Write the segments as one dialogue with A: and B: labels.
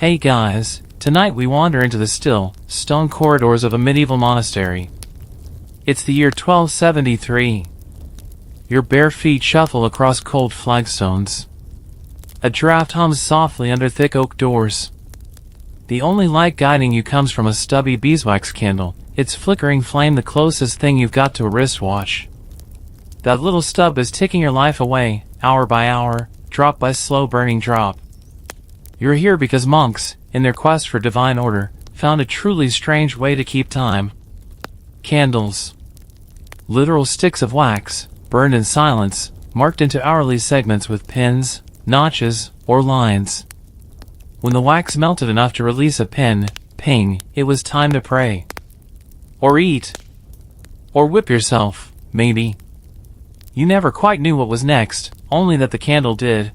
A: Hey guys, tonight we wander into the still, stone corridors of a medieval monastery. It's the year 1273. Your bare feet shuffle across cold flagstones. A draft hums softly under thick oak doors. The only light guiding you comes from a stubby beeswax candle, its flickering flame the closest thing you've got to a wristwatch. That little stub is ticking your life away, hour by hour, drop by slow burning drop. You're here because monks, in their quest for divine order, found a truly strange way to keep time. Candles. Literal sticks of wax, burned in silence, marked into hourly segments with pins, notches, or lines. When the wax melted enough to release a pin, ping, it was time to pray. Or eat. Or whip yourself, maybe. You never quite knew what was next, only that the candle did.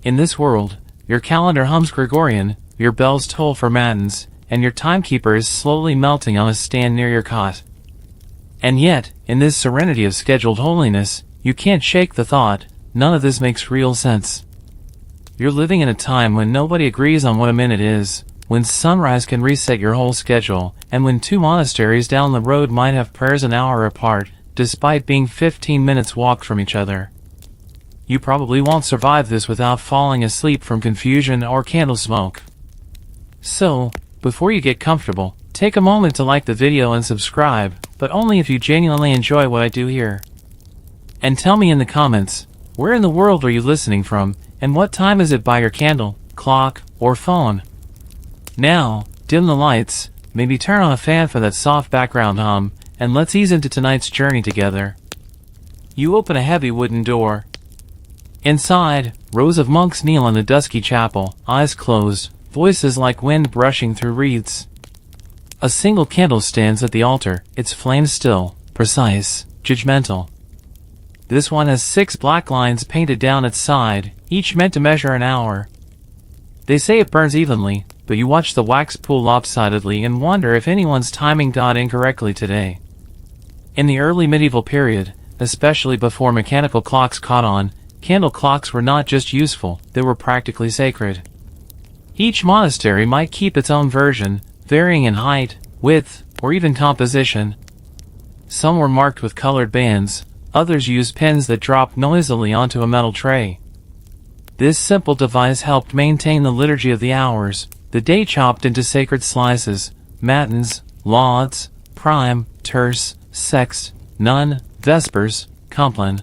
A: In this world, your calendar hums Gregorian, your bells toll for matins, and your timekeeper is slowly melting on a stand near your cot. And yet, in this serenity of scheduled holiness, you can't shake the thought, none of this makes real sense. You're living in a time when nobody agrees on what a minute is, when sunrise can reset your whole schedule, and when two monasteries down the road might have prayers an hour apart, despite being 15 minutes walk from each other. You probably won't survive this without falling asleep from confusion or candle smoke. So, before you get comfortable, take a moment to like the video and subscribe, but only if you genuinely enjoy what I do here. And tell me in the comments, where in the world are you listening from, and what time is it by your candle, clock, or phone? Now, dim the lights, maybe turn on a fan for that soft background hum, and let's ease into tonight's journey together. You open a heavy wooden door. Inside, rows of monks kneel in the dusky chapel, eyes closed, voices like wind brushing through reeds. A single candle stands at the altar, its flame still, precise, judgmental. This one has 6 black lines painted down its side, each meant to measure an hour. They say it burns evenly, but you watch the wax pool lopsidedly and wonder if anyone's timing got incorrectly today. In the early medieval period, especially before mechanical clocks caught on, candle clocks were not just useful, they were practically sacred. Each monastery might keep its own version, varying in height, width, or even composition. Some were marked with colored bands, others used pins that dropped noisily onto a metal tray. This simple device helped maintain the liturgy of the hours, the day chopped into sacred slices: matins, lauds, prime, terce, sext, none, vespers, compline.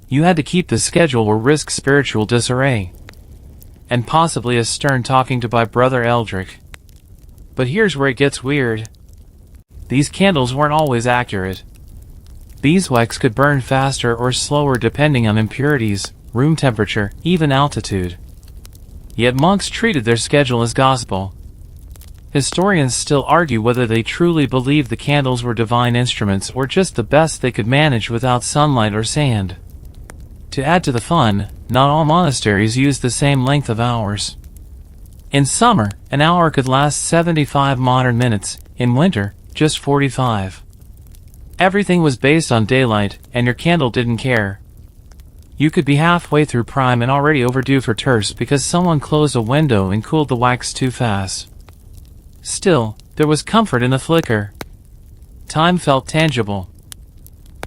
A: You had to keep the schedule or risk spiritual disarray. And possibly a stern talking to by Brother Eldrick. But here's where it gets weird. These candles weren't always accurate. Beeswax could burn faster or slower depending on impurities, room temperature, even altitude. Yet monks treated their schedule as gospel. Historians still argue whether they truly believed the candles were divine instruments or just the best they could manage without sunlight or sand. To add to the fun, not all monasteries used the same length of hours. In summer, an hour could last 75 modern minutes, in winter, just 45. Everything was based on daylight, and your candle didn't care. You could be halfway through prime and already overdue for terce because someone closed a window and cooled the wax too fast. Still, there was comfort in the flicker. Time felt tangible.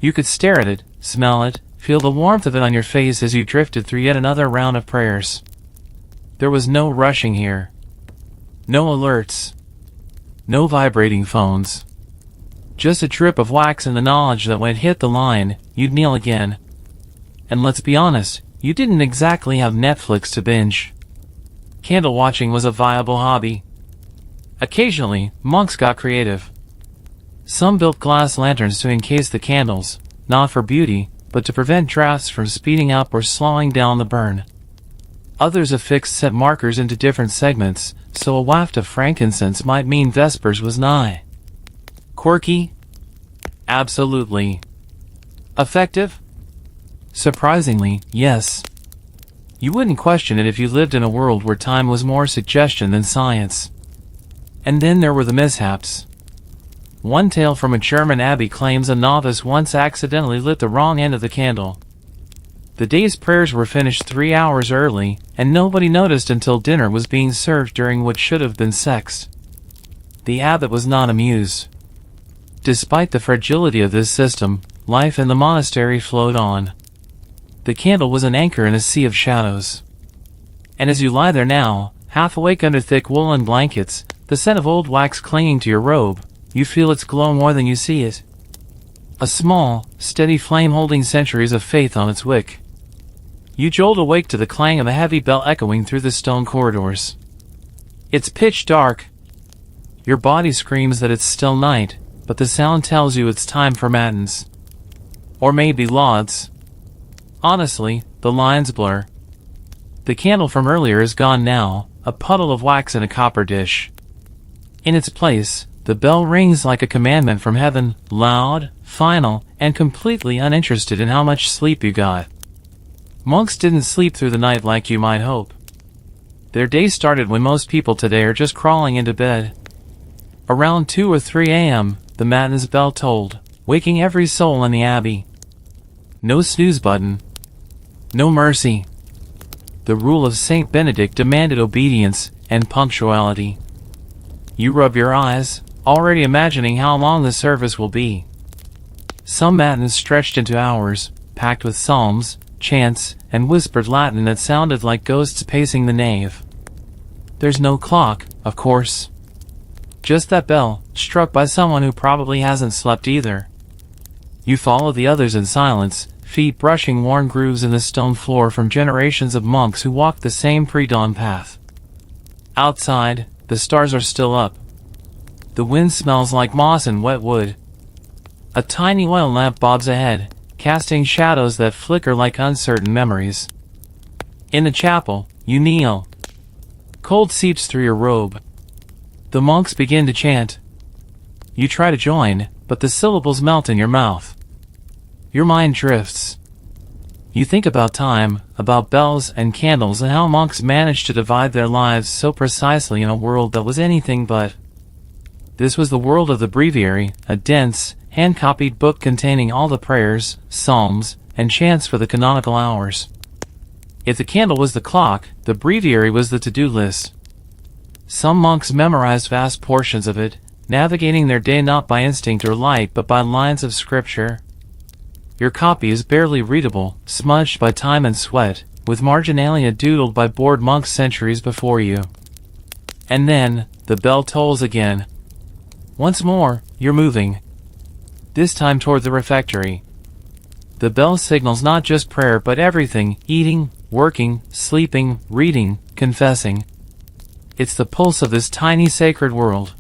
A: You could stare at it, smell it, feel the warmth of it on your face as you drifted through yet another round of prayers. There was no rushing here. No alerts. No vibrating phones. Just a drip of wax and the knowledge that when it hit the line, you'd kneel again. And let's be honest, you didn't exactly have Netflix to binge. Candle watching was a viable hobby. Occasionally, monks got creative. Some built glass lanterns to encase the candles, not for beauty, but to prevent drafts from speeding up or slowing down the burn. Others affixed set markers into different segments, so a waft of frankincense might mean Vespers was nigh. Quirky? Absolutely. Effective? Surprisingly, yes. You wouldn't question it if you lived in a world where time was more suggestion than science. And then there were the mishaps. One tale from a German abbey claims a novice once accidentally lit the wrong end of the candle. The day's prayers were finished 3 hours early, and nobody noticed until dinner was being served during what should have been sex. The abbot was not amused. Despite the fragility of this system, life in the monastery flowed on. The candle was an anchor in a sea of shadows. And as you lie there now, half awake under thick woolen blankets, the scent of old wax clinging to your robe, you feel its glow more than you see it. A small, steady flame holding centuries of faith on its wick. You jolt awake to the clang of a heavy bell echoing through the stone corridors. It's pitch dark. Your body screams that it's still night, but the sound tells you it's time for matins. Or maybe lauds. Honestly, the lines blur. The candle from earlier is gone now, a puddle of wax in a copper dish. In its place, the bell rings like a commandment from heaven, loud, final, and completely uninterested in how much sleep you got. Monks didn't sleep through the night like you might hope. Their day started when most people today are just crawling into bed. Around 2 or 3 a.m., the matins bell tolled, waking every soul in the abbey. No snooze button. No mercy. The rule of Saint Benedict demanded obedience and punctuality. You rub your eyes, already imagining how long the service will be. Some matins stretched into hours, packed with psalms, chants, and whispered Latin that sounded like ghosts pacing the nave. There's no clock, of course. Just that bell, struck by someone who probably hasn't slept either. You follow the others in silence, feet brushing worn grooves in the stone floor from generations of monks who walked the same pre-dawn path. Outside, the stars are still up. The wind smells like moss and wet wood. A tiny oil lamp bobs ahead, casting shadows that flicker like uncertain memories. In the chapel, you kneel. Cold seeps through your robe. The monks begin to chant. You try to join, but the syllables melt in your mouth. Your mind drifts. You think about time, about bells and candles, and how monks managed to divide their lives so precisely in a world that was anything but. This was the world of the breviary, a dense, hand-copied book containing all the prayers, psalms, and chants for the canonical hours. If the candle was the clock, the breviary was the to-do list. Some monks memorized vast portions of it, navigating their day not by instinct or light but by lines of scripture. Your copy is barely readable, smudged by time and sweat, with marginalia doodled by bored monks centuries before you. And then, the bell tolls again. Once more, you're moving. This time toward the refectory. The bell signals not just prayer but everything: eating, working, sleeping, reading, confessing. It's the pulse of this tiny sacred world.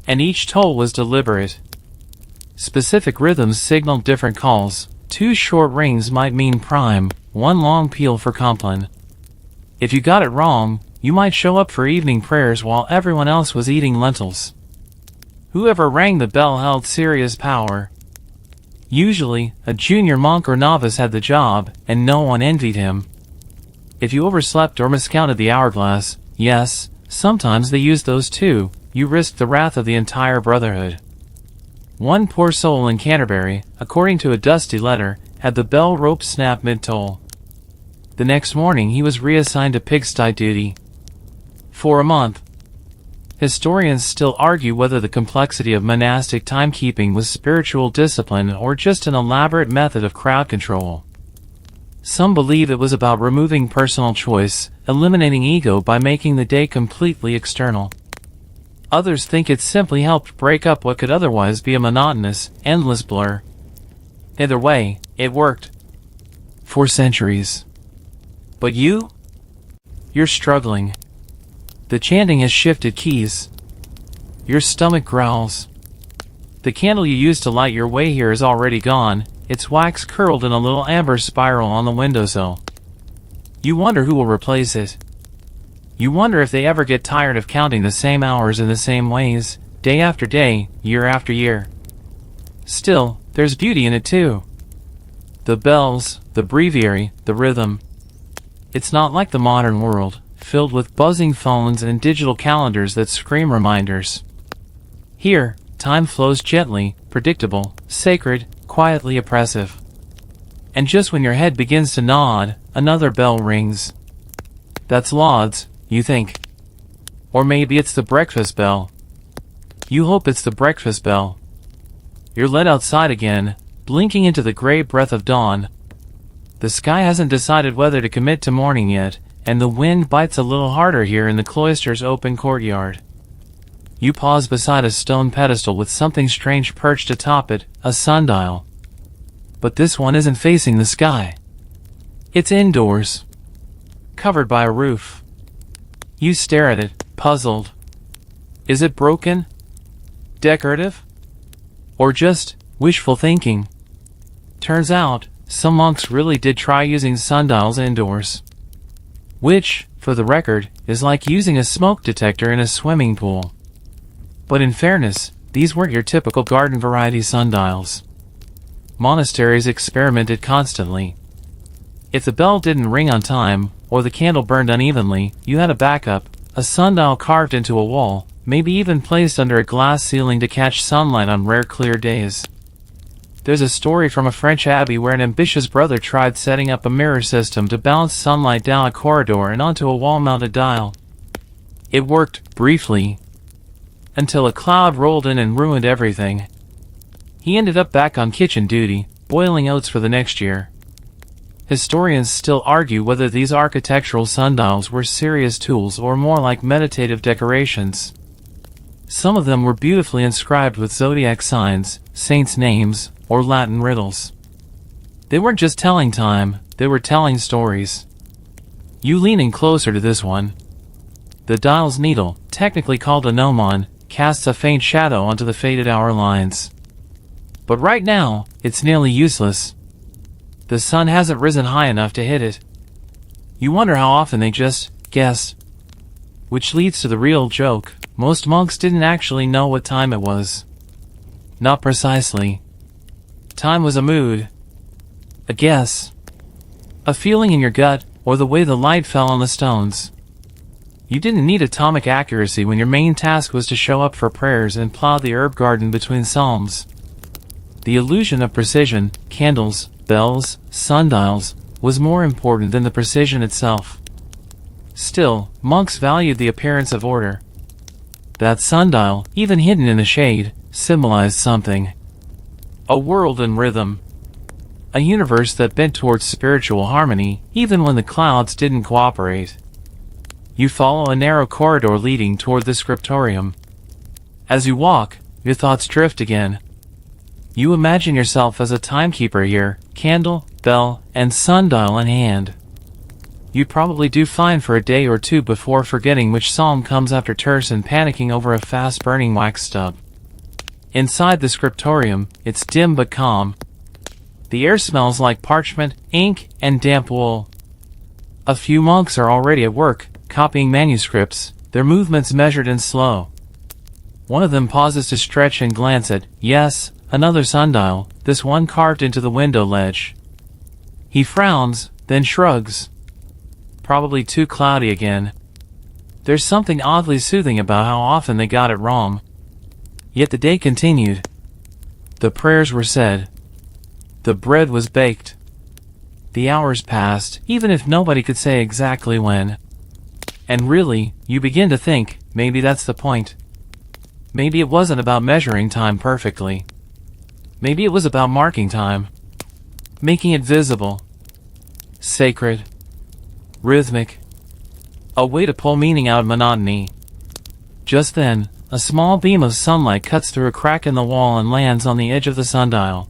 A: And each toll was deliberate. Specific rhythms signaled different calls. 2 short rings might mean prime, 1 long peal for compline. If you got it wrong, you might show up for evening prayers while everyone else was eating lentils. Whoever rang the bell held serious power. Usually, a junior monk or novice had the job, and no one envied him. If you overslept or miscounted the hourglass, yes, sometimes they used those too, you risked the wrath of the entire brotherhood. One poor soul in Canterbury, according to a dusty letter, had the bell rope snap mid-toll. The next morning he was reassigned to pigsty duty. For a month. Historians still argue whether the complexity of monastic timekeeping was spiritual discipline or just an elaborate method of crowd control. Some believe it was about removing personal choice, eliminating ego by making the day completely external. Others think it simply helped break up what could otherwise be a monotonous, endless blur. Either way, it worked. For centuries. But you? You're struggling. The chanting has shifted keys. Your stomach growls. The candle you used to light your way here is already gone, its wax curled in a little amber spiral on the windowsill. You wonder who will replace it. You wonder if they ever get tired of counting the same hours in the same ways, day after day, year after year. Still, there's beauty in it too. The bells, the breviary, the rhythm. It's not like the modern world, filled with buzzing phones and digital calendars that scream reminders. Here, time flows gently, predictable, sacred, quietly oppressive. And just when your head begins to nod, another bell rings. That's Lauds, you think. Or maybe it's the breakfast bell. You hope it's the breakfast bell. You're led outside again, blinking into the gray breath of dawn. The sky hasn't decided whether to commit to morning yet, and the wind bites a little harder here in the cloister's open courtyard. You pause beside a stone pedestal with something strange perched atop it, a sundial. But this one isn't facing the sky. It's indoors, covered by a roof. You stare at it, puzzled. Is it broken? Decorative? Or just wishful thinking? Turns out, some monks really did try using sundials indoors. Which, for the record, is like using a smoke detector in a swimming pool. But in fairness, these weren't your typical garden variety sundials. Monasteries experimented constantly. If the bell didn't ring on time, or the candle burned unevenly, you had a backup, a sundial carved into a wall, maybe even placed under a glass ceiling to catch sunlight on rare clear days. There's a story from a French abbey where an ambitious brother tried setting up a mirror system to bounce sunlight down a corridor and onto a wall-mounted dial. It worked, briefly, until a cloud rolled in and ruined everything. He ended up back on kitchen duty, boiling oats for the next year. Historians still argue whether these architectural sundials were serious tools or more like meditative decorations. Some of them were beautifully inscribed with zodiac signs, saints' names, or Latin riddles. They weren't just telling time, they were telling stories. You lean in closer to this one. The dial's needle, technically called a gnomon, casts a faint shadow onto the faded hour lines. But right now, it's nearly useless. The sun hasn't risen high enough to hit it. You wonder how often they just guess. Which leads to the real joke. Most monks didn't actually know what time it was. Not precisely. Time was a mood. A guess. A feeling in your gut, or the way the light fell on the stones. You didn't need atomic accuracy when your main task was to show up for prayers and plow the herb garden between psalms. The illusion of precision, candles, bells, sundials, was more important than the precision itself. Still, monks valued the appearance of order. That sundial, even hidden in the shade, symbolized something. A world in rhythm. A universe that bent towards spiritual harmony, even when the clouds didn't cooperate. You follow a narrow corridor leading toward the scriptorium. As you walk, your thoughts drift again. You imagine yourself as a timekeeper here, candle, bell, and sundial in hand. You probably do fine for a day or two before forgetting which psalm comes after terse and panicking over a fast-burning wax stub. Inside the scriptorium, it's dim but calm. The air smells like parchment, ink, and damp wool. A few monks are already at work, copying manuscripts, their movements measured and slow. One of them pauses to stretch and glance at, yes, another sundial, this one carved into the window ledge. He frowns, then shrugs. Probably too cloudy again. There's something oddly soothing about how often they got it wrong. Yet the day continued. The prayers were said. The bread was baked. The hours passed, even if nobody could say exactly when. And really, you begin to think, maybe that's the point. Maybe it wasn't about measuring time perfectly. Maybe it was about marking time. Making it visible. Sacred. Rhythmic. A way to pull meaning out of monotony. Just then, a small beam of sunlight cuts through a crack in the wall and lands on the edge of the sundial.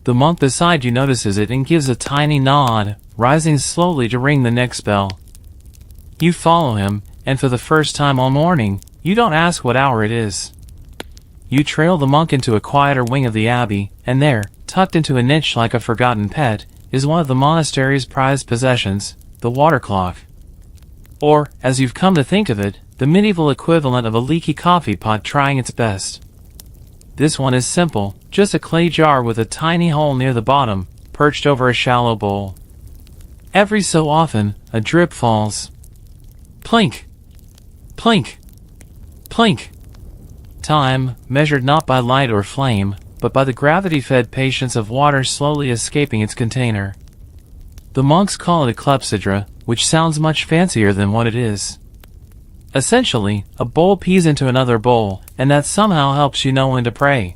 A: The monk beside you notices it and gives a tiny nod, rising slowly to ring the next bell. You follow him, and for the first time all morning, you don't ask what hour it is. You trail the monk into a quieter wing of the abbey, and there, tucked into a niche like a forgotten pet, is one of the monastery's prized possessions, the water clock. Or, as you've come to think of it, the medieval equivalent of a leaky coffee pot trying its best. This one is simple, just a clay jar with a tiny hole near the bottom, perched over a shallow bowl. Every so often, a drip falls. Plink! Plink! Plink! Time, measured not by light or flame, but by the gravity-fed patience of water slowly escaping its container. The monks call it a clepsydra, which sounds much fancier than what it is. Essentially, a bowl pees into another bowl, and that somehow helps you know when to pray.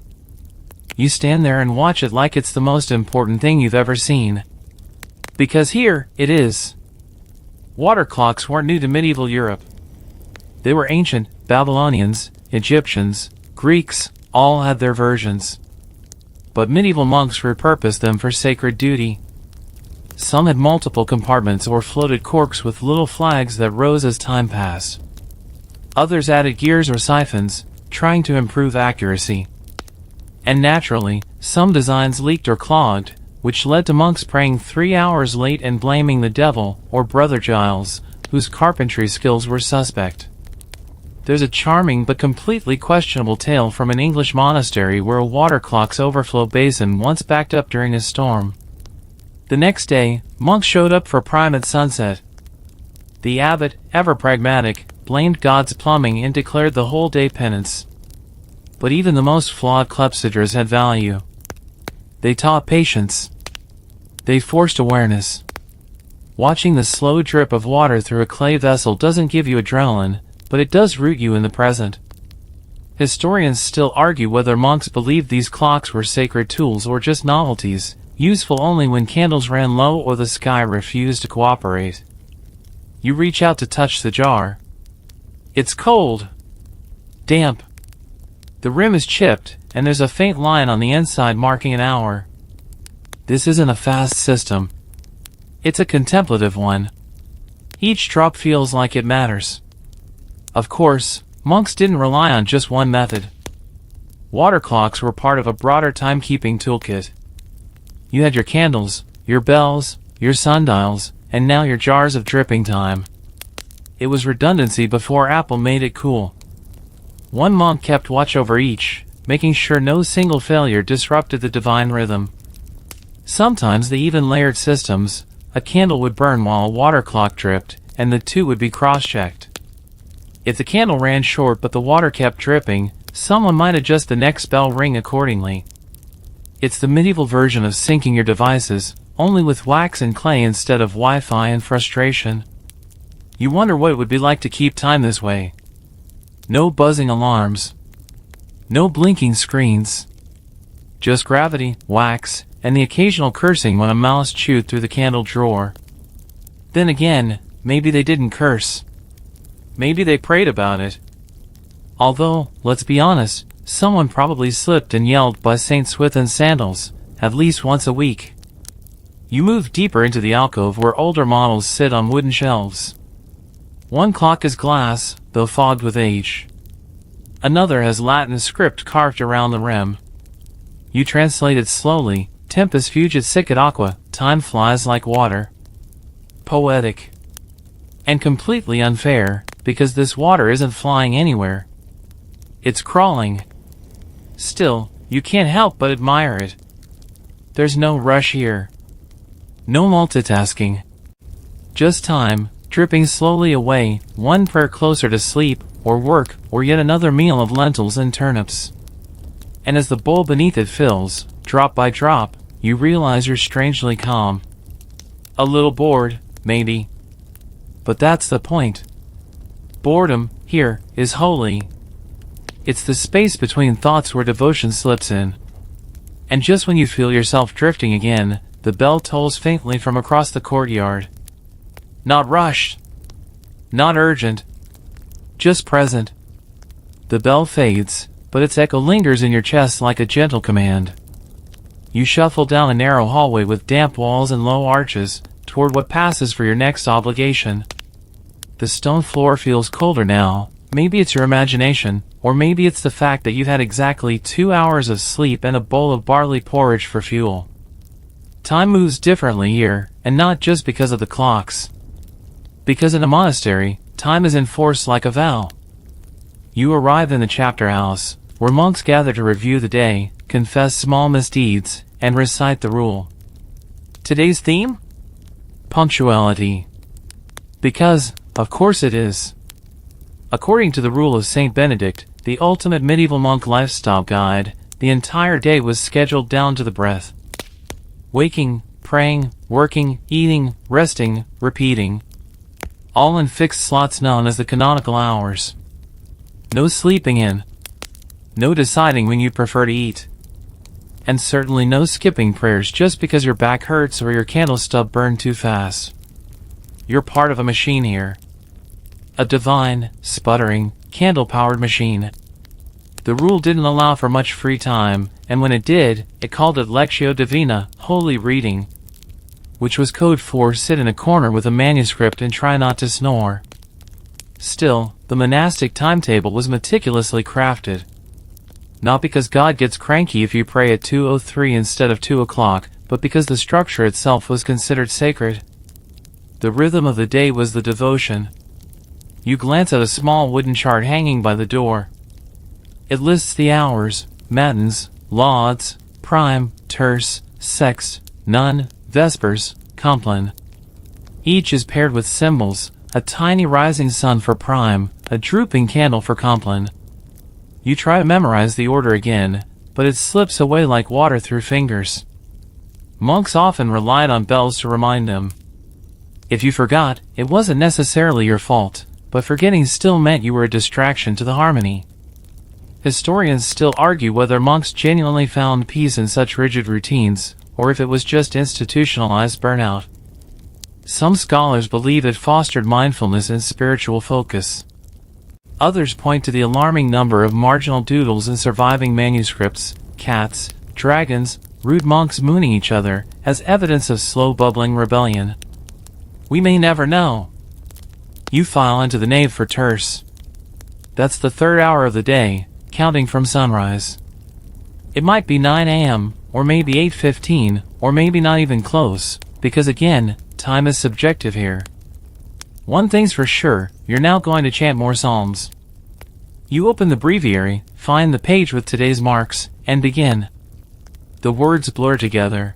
A: You stand there and watch it like it's the most important thing you've ever seen. Because here, it is. Water clocks weren't new to medieval Europe. They were ancient. Babylonians, Egyptians, Greeks, all had their versions. But medieval monks repurposed them for sacred duty. Some had multiple compartments or floated corks with little flags that rose as time passed. Others added gears or siphons, trying to improve accuracy. And naturally, some designs leaked or clogged, which led to monks praying 3 hours late and blaming the devil, or Brother Giles, whose carpentry skills were suspect. There's a charming but completely questionable tale from an English monastery where a water clock's overflow basin once backed up during a storm. The next day, monks showed up for prime at sunset. The abbot, ever pragmatic, blamed God's plumbing and declared the whole day penance. But even the most flawed clepsydras had value. They taught patience. They forced awareness. Watching the slow drip of water through a clay vessel doesn't give you adrenaline, but it does root you in the present. Historians still argue whether monks believed these clocks were sacred tools or just novelties, useful only when candles ran low or the sky refused to cooperate. You reach out to touch the jar. It's cold. Damp. The rim is chipped, and there's a faint line on the inside marking an hour. This isn't a fast system. It's a contemplative one. Each drop feels like it matters. Of course, monks didn't rely on just one method. Water clocks were part of a broader timekeeping toolkit. You had your candles, your bells, your sundials, and now your jars of dripping time. It was redundancy before Apple made it cool. One monk kept watch over each, making sure no single failure disrupted the divine rhythm. Sometimes they even layered systems. A candle would burn while a water clock dripped, and the two would be cross-checked. If the candle ran short but the water kept dripping, someone might adjust the next bell ring accordingly. It's the medieval version of syncing your devices, only with wax and clay instead of Wi-Fi and frustration. You wonder what it would be like to keep time this way. No buzzing alarms. No blinking screens. Just gravity, wax, and the occasional cursing when a mouse chewed through the candle drawer. Then again, maybe they didn't curse. Maybe they prayed about it. Although, let's be honest, someone probably slipped and yelled by St. Swithin's sandals, at least once a week. You move deeper into the alcove where older models sit on wooden shelves. One clock is glass, though fogged with age. Another has Latin script carved around the rim. You translate it slowly, tempus fugit sicut aqua, time flies like water. Poetic. And completely unfair, because this water isn't flying anywhere. It's crawling. Still, you can't help but admire it. There's no rush here. No multitasking. Just time, dripping slowly away, one prayer closer to sleep, or work, or yet another meal of lentils and turnips. And as the bowl beneath it fills, drop by drop, you realize you're strangely calm. A little bored, maybe. But that's the point. Boredom, here, is holy. It's the space between thoughts where devotion slips in. And just when you feel yourself drifting again, the bell tolls faintly from across the courtyard. Not rushed. Not urgent. Just present. The bell fades, but its echo lingers in your chest like a gentle command. You shuffle down a narrow hallway with damp walls and low arches, toward what passes for your next obligation. The stone floor feels colder now. Maybe it's your imagination, or maybe it's the fact that you've had exactly 2 hours of sleep and a bowl of barley porridge for fuel. Time moves differently here, and not just because of the clocks. Because in a monastery, time is enforced like a vow. You arrive in the chapter house, where monks gather to review the day, confess small misdeeds, and recite the rule. Today's theme? Punctuality. Because, of course it is. According to the rule of Saint Benedict, the ultimate medieval monk lifestyle guide, the entire day was scheduled down to the breath. Waking, praying, working, eating, resting, repeating. All in fixed slots known as the canonical hours. No sleeping in. No deciding when you'd prefer to eat. And certainly no skipping prayers just because your back hurts or your candle stub burned too fast. You're part of a machine here. A divine, sputtering, candle-powered machine. The rule didn't allow for much free time, and when it did, it called it Lectio Divina, holy reading, which was code for sit in a corner with a manuscript and try not to snore. Still, the monastic timetable was meticulously crafted. Not because God gets cranky if you pray at 2:03 instead of 2 o'clock, but because the structure itself was considered sacred. The rhythm of the day was the devotion. You glance at a small wooden chart hanging by the door. It lists the hours, matins, lauds, prime, terce, sext, none, vespers, compline. Each is paired with symbols, a tiny rising sun for prime, a drooping candle for compline. You try to memorize the order again, but it slips away like water through fingers. Monks often relied on bells to remind them. If you forgot, it wasn't necessarily your fault, but forgetting still meant you were a distraction to the harmony. Historians still argue whether monks genuinely found peace in such rigid routines, or if it was just institutionalized burnout. Some scholars believe it fostered mindfulness and spiritual focus. Others point to the alarming number of marginal doodles in surviving manuscripts, cats, dragons, rude monks mooning each other, as evidence of slow-bubbling rebellion. We may never know. You file into the nave for terce. That's the third hour of the day, counting from sunrise. It might be 9 a.m., or maybe 8:15, or maybe not even close, because again, time is subjective here. One thing's for sure, you're now going to chant more psalms. You open the breviary, find the page with today's marks, and begin. The words blur together.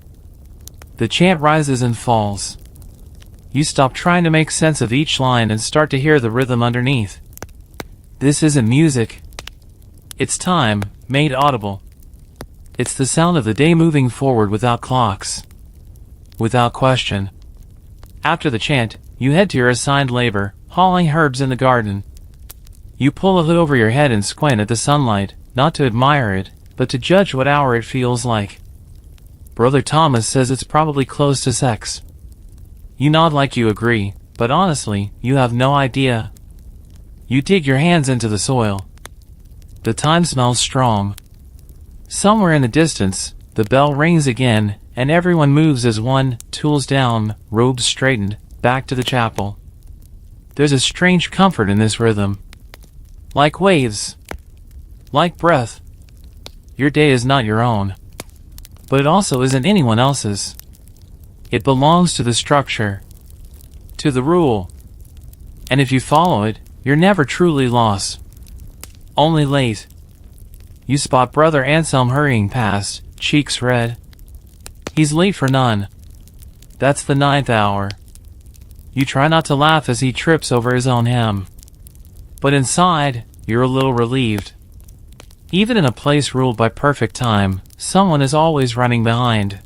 A: The chant rises and falls. You stop trying to make sense of each line and start to hear the rhythm underneath. This isn't music. It's time, made audible. It's the sound of the day moving forward without clocks. Without question. After the chant, you head to your assigned labor, hauling herbs in the garden. You pull a hood over your head and squint at the sunlight, not to admire it, but to judge what hour it feels like. Brother Thomas says it's probably close to sex. You nod like you agree, but honestly, you have no idea. You dig your hands into the soil. The time smells strong. Somewhere in the distance, the bell rings again, and everyone moves as one, tools down, robes straightened, back to the chapel. There's a strange comfort in this rhythm. Like waves. Like breath. Your day is not your own. But it also isn't anyone else's. It belongs to the structure. To the rule. And if you follow it, you're never truly lost. Only late. You spot Brother Anselm hurrying past, cheeks red. He's late for none. That's the 9th hour. You try not to laugh as he trips over his own hem. But inside, you're a little relieved. Even in a place ruled by perfect time, someone is always running behind.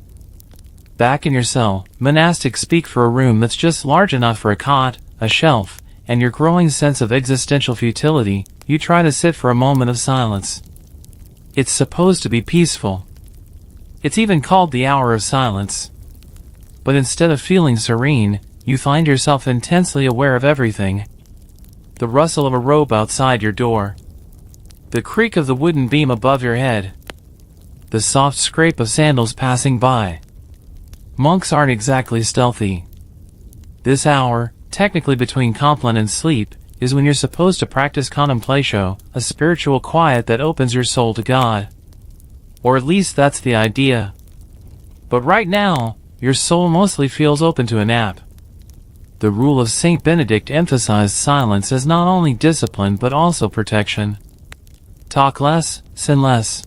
A: Back in your cell, monastics speak for a room that's just large enough for a cot, a shelf, and your growing sense of existential futility. You try to sit for a moment of silence. It's supposed to be peaceful. It's even called the hour of silence. But instead of feeling serene, you find yourself intensely aware of everything. The rustle of a robe outside your door. The creak of the wooden beam above your head. The soft scrape of sandals passing by. Monks aren't exactly stealthy. This hour, technically between compline and sleep, is when you're supposed to practice contemplatio, a spiritual quiet that opens your soul to God. Or at least that's the idea. But right now, your soul mostly feels open to a nap. The rule of Saint Benedict emphasized silence as not only discipline but also protection. Talk less, sin less.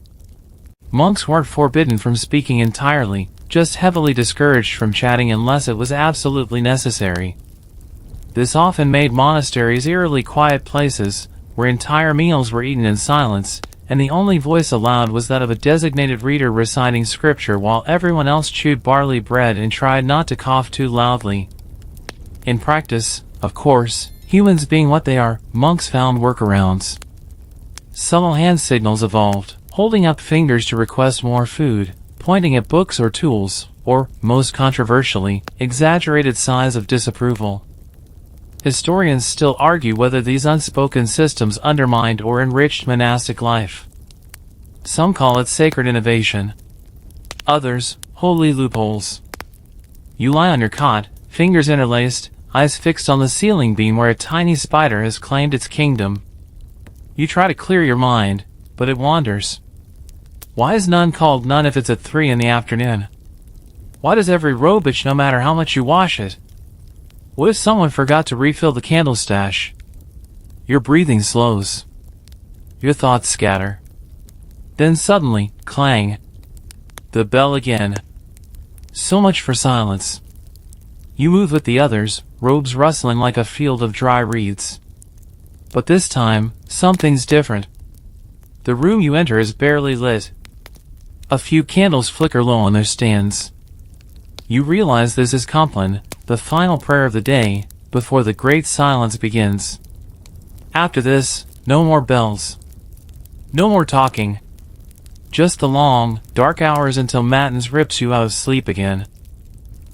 A: Monks weren't forbidden from speaking entirely, just heavily discouraged from chatting unless it was absolutely necessary. This often made monasteries eerily quiet places, where entire meals were eaten in silence, and the only voice allowed was that of a designated reader reciting scripture while everyone else chewed barley bread and tried not to cough too loudly. In practice, of course, humans being what they are, monks found workarounds. Subtle hand signals evolved, holding up fingers to request more food, pointing at books or tools, or, most controversially, exaggerated sighs of disapproval. Historians still argue whether these unspoken systems undermined or enriched monastic life. Some call it sacred innovation. Others, holy loopholes. You lie on your cot, fingers interlaced, eyes fixed on the ceiling beam where a tiny spider has claimed its kingdom. You try to clear your mind, but it wanders. Why is none called none if it's at 3 in the afternoon? Why does every robe itch no matter how much you wash it? What if someone forgot to refill the candle stash? Your breathing slows. Your thoughts scatter. Then suddenly, clang. The bell again. So much for silence. You move with the others, robes rustling like a field of dry reeds. But this time, something's different. The room you enter is barely lit. A few candles flicker low on their stands. You realize this is Compline, the final prayer of the day, before the great silence begins. After this, no more bells. No more talking. Just the long, dark hours until Matins rips you out of sleep again.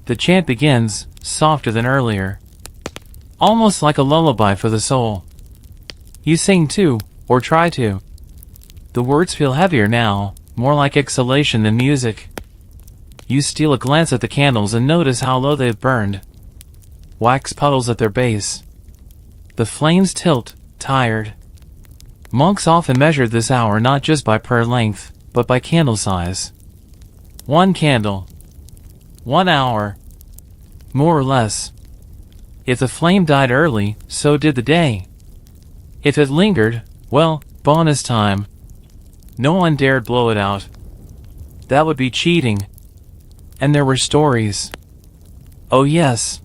A: The chant begins, softer than earlier. Almost like a lullaby for the soul. You sing too, or try to. The words feel heavier now, more like exhalation than music. You steal a glance at the candles and notice how low they've burned. Wax puddles at their base. The flames tilt, tired. Monks often measured this hour not just by prayer length, but by candle size. 1 candle. 1 hour. More or less. If the flame died early, so did the day. If it lingered, well, bonus time. No one dared blow it out. That would be cheating. And there were stories. Oh yes.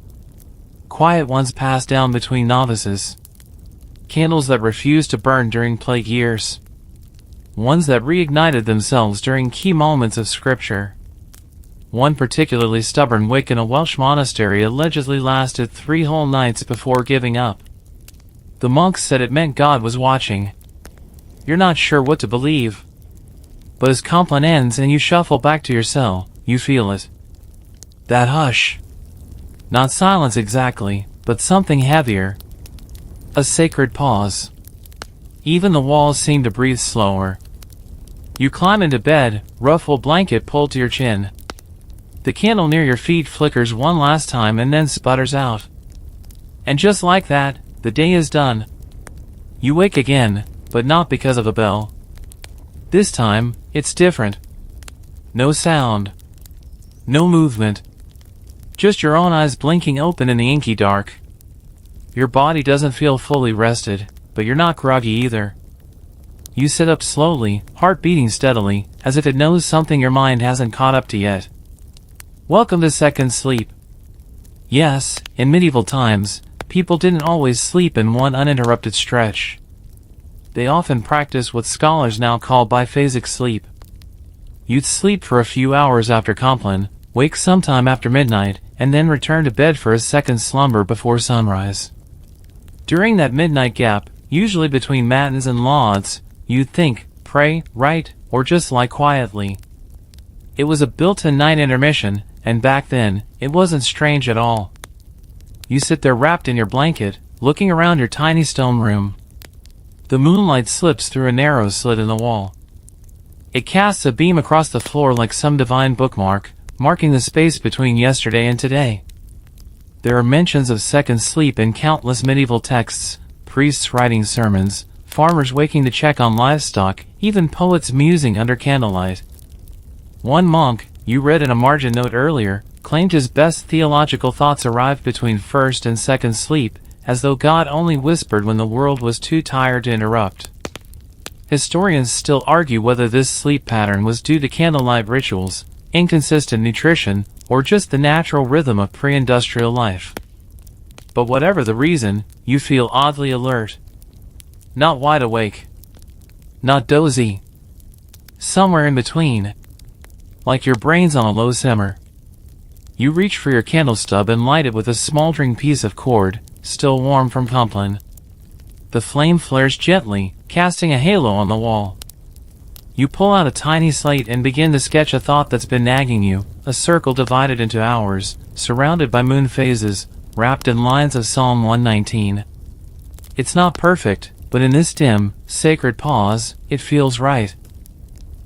A: Quiet ones passed down between novices. Candles that refused to burn during plague years. Ones that reignited themselves during key moments of scripture. One particularly stubborn wick in a Welsh monastery allegedly lasted 3 whole nights before giving up. The monks said it meant God was watching. You're not sure what to believe. But as Compline ends and you shuffle back to your cell, you feel it. That hush. Not silence exactly, but something heavier. A sacred pause. Even the walls seem to breathe slower. You climb into bed, ruffled blanket pulled to your chin. The candle near your feet flickers one last time and then sputters out. And just like that, the day is done. You wake again, but not because of a bell. This time, it's different. No sound. No movement. Just your own eyes blinking open in the inky dark. Your body doesn't feel fully rested, but you're not groggy either. You sit up slowly, heart beating steadily, as if it knows something your mind hasn't caught up to yet. Welcome to second sleep. Yes, in medieval times, people didn't always sleep in one uninterrupted stretch. They often practiced what scholars now call biphasic sleep. You'd sleep for a few hours after Compline, wake sometime after midnight, and then return to bed for a second slumber before sunrise. During that midnight gap, usually between matins and lauds, you'd think, pray, write, or just lie quietly. It was a built-in night intermission, and back then, it wasn't strange at all. You sit there wrapped in your blanket, looking around your tiny stone room. The moonlight slips through a narrow slit in the wall. It casts a beam across the floor like some divine bookmark, marking the space between yesterday and today. There are mentions of second sleep in countless medieval texts, priests writing sermons, farmers waking to check on livestock, even poets musing under candlelight. One monk, you read in a margin note earlier, claimed his best theological thoughts arrived between first and second sleep, as though God only whispered when the world was too tired to interrupt. Historians still argue whether this sleep pattern was due to candlelight rituals, inconsistent nutrition, or just the natural rhythm of pre-industrial life. But whatever the reason, you feel oddly alert. Not wide awake. not dozy. Somewhere in between. Like your brain's on a low simmer. You reach for your candle stub and light it with a smoldering piece of cord, still warm from Pumplin. The flame flares gently, casting a halo on the wall. You pull out a tiny slate and begin to sketch a thought that's been nagging you, a circle divided into hours, surrounded by moon phases, wrapped in lines of Psalm 119. It's not perfect, but in this dim, sacred pause, it feels right.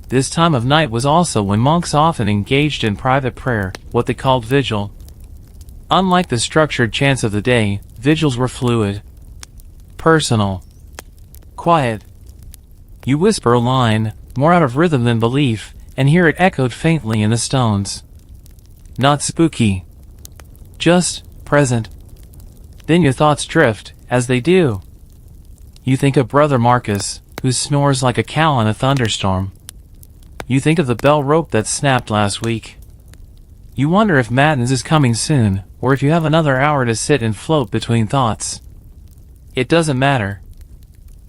A: This time of night was also when monks often engaged in private prayer, what they called vigil. Unlike the structured chants of the day, vigils were fluid. Personal. Quiet. You whisper a line, more out of rhythm than belief, and hear it echoed faintly in the stones. Not spooky. Just present. Then your thoughts drift, as they do. You think of Brother Marcus, who snores like a cow in a thunderstorm. You think of the bell rope that snapped last week. You wonder if Matins is coming soon, or if you have another hour to sit and float between thoughts. It doesn't matter.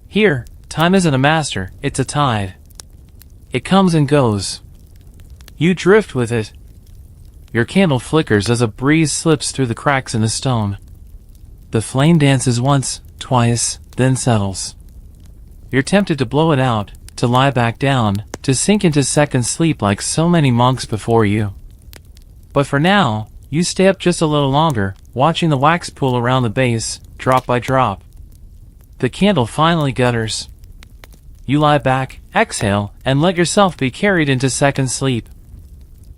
A: Here, time isn't a master, it's a tide. It comes and goes. You drift with it. Your candle flickers as a breeze slips through the cracks in the stone. The flame dances once, twice, then settles. You're tempted to blow it out, to lie back down, to sink into second sleep like so many monks before you. But for now, you stay up just a little longer, watching the wax pool around the base, drop by drop. The candle finally gutters. You lie back, exhale, and let yourself be carried into second sleep.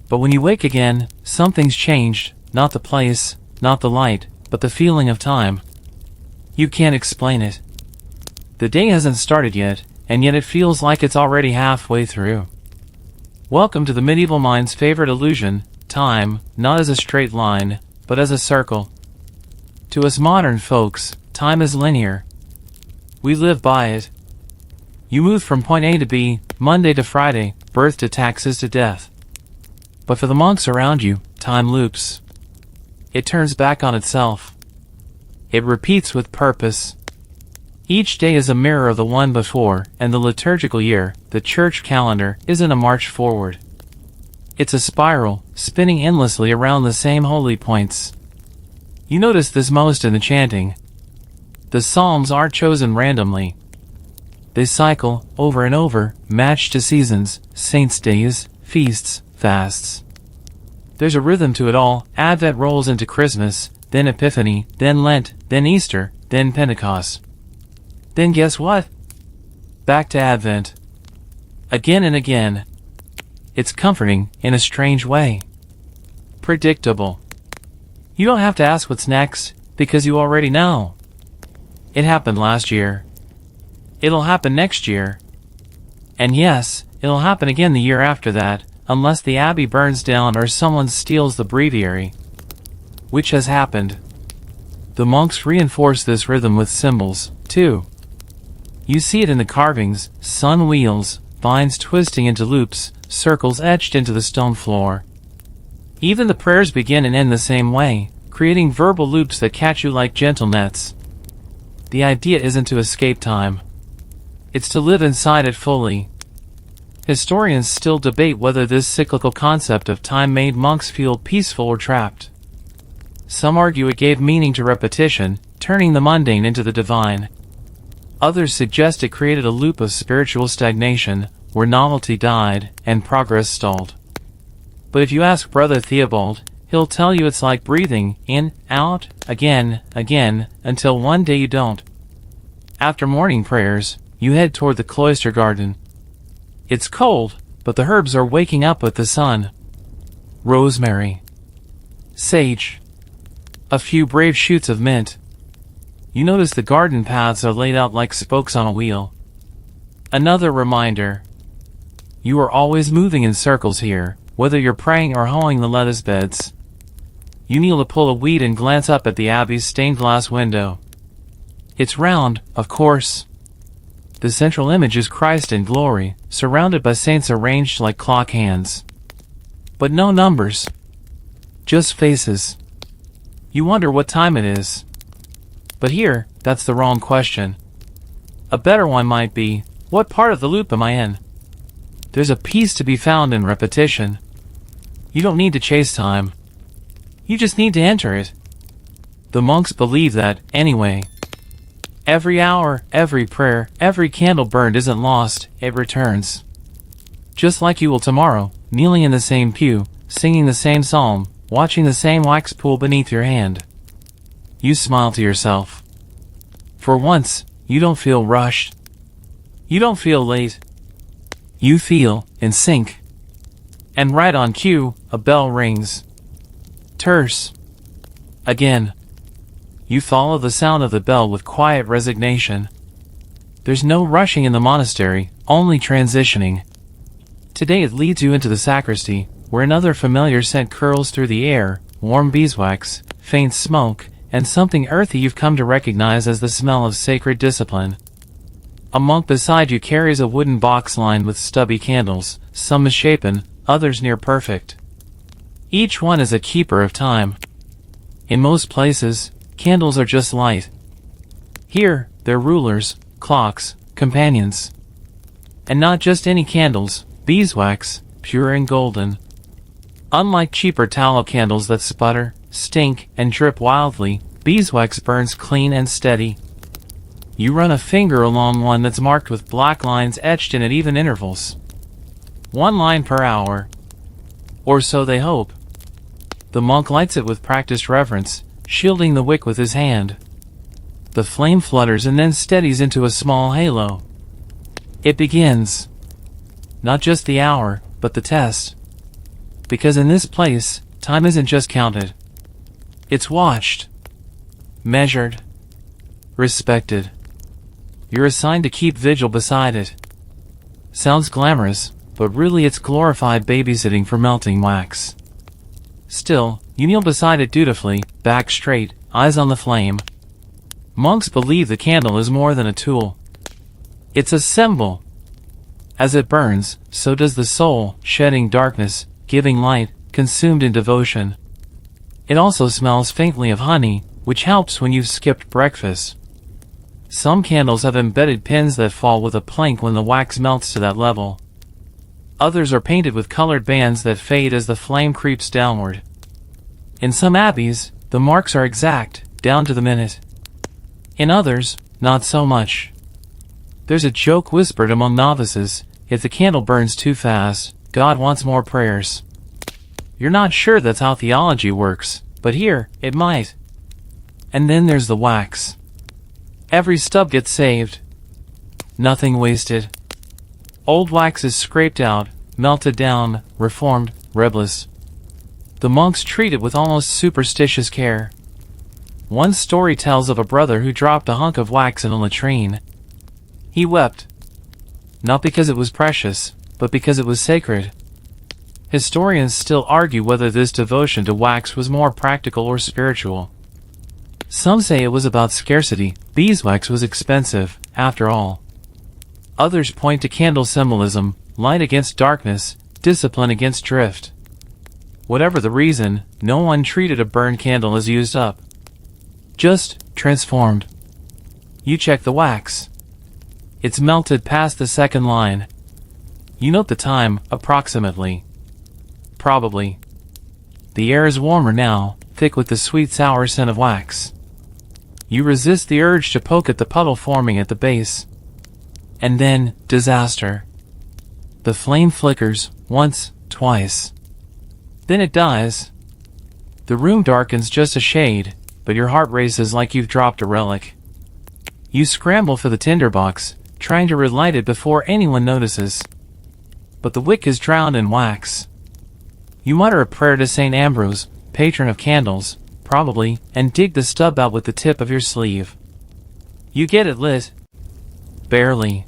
A: But when you wake again, something's changed, not the place, not the light, but the feeling of time. You can't explain it. The day hasn't started yet, and yet it feels like it's already halfway through. Welcome to the medieval mind's favorite illusion, time, not as a straight line, but as a circle. To us modern folks, time is linear. We live by it. You move from point A to B, Monday to Friday, birth to taxes to death. But for the monks around you, time loops. It turns back on itself. It repeats with purpose. Each day is a mirror of the one before, and the liturgical year, the church calendar, isn't a march forward. It's a spiral, spinning endlessly around the same holy points. You notice this most in the chanting. The psalms aren't chosen randomly. They cycle, over and over, matched to seasons, saints' days, feasts, fasts. There's a rhythm to it all. Advent rolls into Christmas, then Epiphany, then Lent, then Easter, then Pentecost. Then guess what? Back to Advent. Again and again. It's comforting, in a strange way. Predictable. You don't have to ask what's next, because you already know. It happened last year. It'll happen next year. And yes, it'll happen again the year after that, unless the abbey burns down or someone steals the breviary. Which has happened. The monks reinforce this rhythm with symbols, too. You see it in the carvings, sun wheels, vines twisting into loops, circles etched into the stone floor. Even the prayers begin and end the same way, creating verbal loops that catch you like gentle nets. The idea isn't to escape time. It's to live inside it fully. Historians still debate whether this cyclical concept of time made monks feel peaceful or trapped. Some argue it gave meaning to repetition, turning the mundane into the divine. Others suggest it created a loop of spiritual stagnation, where novelty died and progress stalled. But if you ask Brother Theobald, he'll tell you it's like breathing in, out, again, until one day you don't. After morning prayers, you head toward the cloister garden. It's cold, but the herbs are waking up with the sun. Rosemary. Sage. A few brave shoots of mint. You notice the garden paths are laid out like spokes on a wheel. Another reminder. You are always moving in circles here, whether you're praying or hoeing the lettuce beds. You kneel to pull a weed and glance up at the abbey's stained glass window. It's round, of course. The central image is Christ in glory, surrounded by saints arranged like clock hands. But no numbers. Just faces. You wonder what time it is. But here, that's the wrong question. A better one might be, What part of the loop am I in? There's a peace to be found in repetition. You don't need to chase time. You just need to enter it. The monks believe that, anyway. Every hour, every prayer, every candle burned isn't lost, it returns. Just like you will tomorrow, kneeling in the same pew, singing the same psalm, watching the same wax pool beneath your hand. You smile to yourself. For once, you don't feel rushed. You don't feel late. You feel in sync. And right on cue, a bell rings. Terse. Again. You follow the sound of the bell with quiet resignation. There's no rushing in the monastery, only transitioning. Today it leads you into the sacristy, where another familiar scent curls through the air, warm beeswax, faint smoke, and something earthy you've come to recognize as the smell of sacred discipline. A monk beside you carries a wooden box lined with stubby candles, some misshapen, others near perfect. Each one is a keeper of time. In most places, candles are just light. Here, they're rulers, clocks, companions. And not just any candles, beeswax, pure and golden. Unlike cheaper tallow candles that sputter, stink, and drip wildly, beeswax burns clean and steady. You run a finger along one that's marked with black lines etched in at even intervals. 1 line per hour. Or so they hope. The monk lights it with practiced reverence, shielding the wick with his hand. The flame flutters and then steadies into a small halo. It begins. Not just the hour, but the test. Because in this place, time isn't just counted. It's watched. Measured. Respected. You're assigned to keep vigil beside it. Sounds glamorous, but really it's glorified babysitting for melting wax. Still, you kneel beside it dutifully, back straight, eyes on the flame. Monks believe the candle is more than a tool. It's a symbol. As it burns, so does the soul, shedding darkness, giving light, consumed in devotion. It also smells faintly of honey, which helps when you've skipped breakfast. Some candles have embedded pins that fall with a plank when the wax melts to that level. Others are painted with colored bands that fade as the flame creeps downward. In some abbeys, the marks are exact, down to the minute. In others, not so much. There's a joke whispered among novices: if the candle burns too fast, God wants more prayers. You're not sure that's how theology works, but here, it might. And then there's the wax. Every stub gets saved. Nothing wasted. Old wax is scraped out, melted down, reformed, rebellious. The monks treat it with almost superstitious care. One story tells of a brother who dropped a hunk of wax in a latrine. He wept. Not because it was precious, but because it was sacred. Historians still argue whether this devotion to wax was more practical or spiritual. Some say it was about scarcity. Beeswax was expensive, after all. Others point to candle symbolism: light against darkness, discipline against drift. Whatever the reason, no one treated a burned candle as used up. Just transformed. You check the wax. It's melted past the second line. You note the time, approximately. Probably. The air is warmer now, thick with the sweet sour scent of wax. You resist the urge to poke at the puddle forming at the base. And then, disaster. The flame flickers, once, twice. Then it dies. The room darkens just a shade, but your heart races like you've dropped a relic. You scramble for the tinderbox, trying to relight it before anyone notices. But the wick is drowned in wax. You mutter a prayer to St. Ambrose, patron of candles, probably, and dig the stub out with the tip of your sleeve. You get it lit. Barely.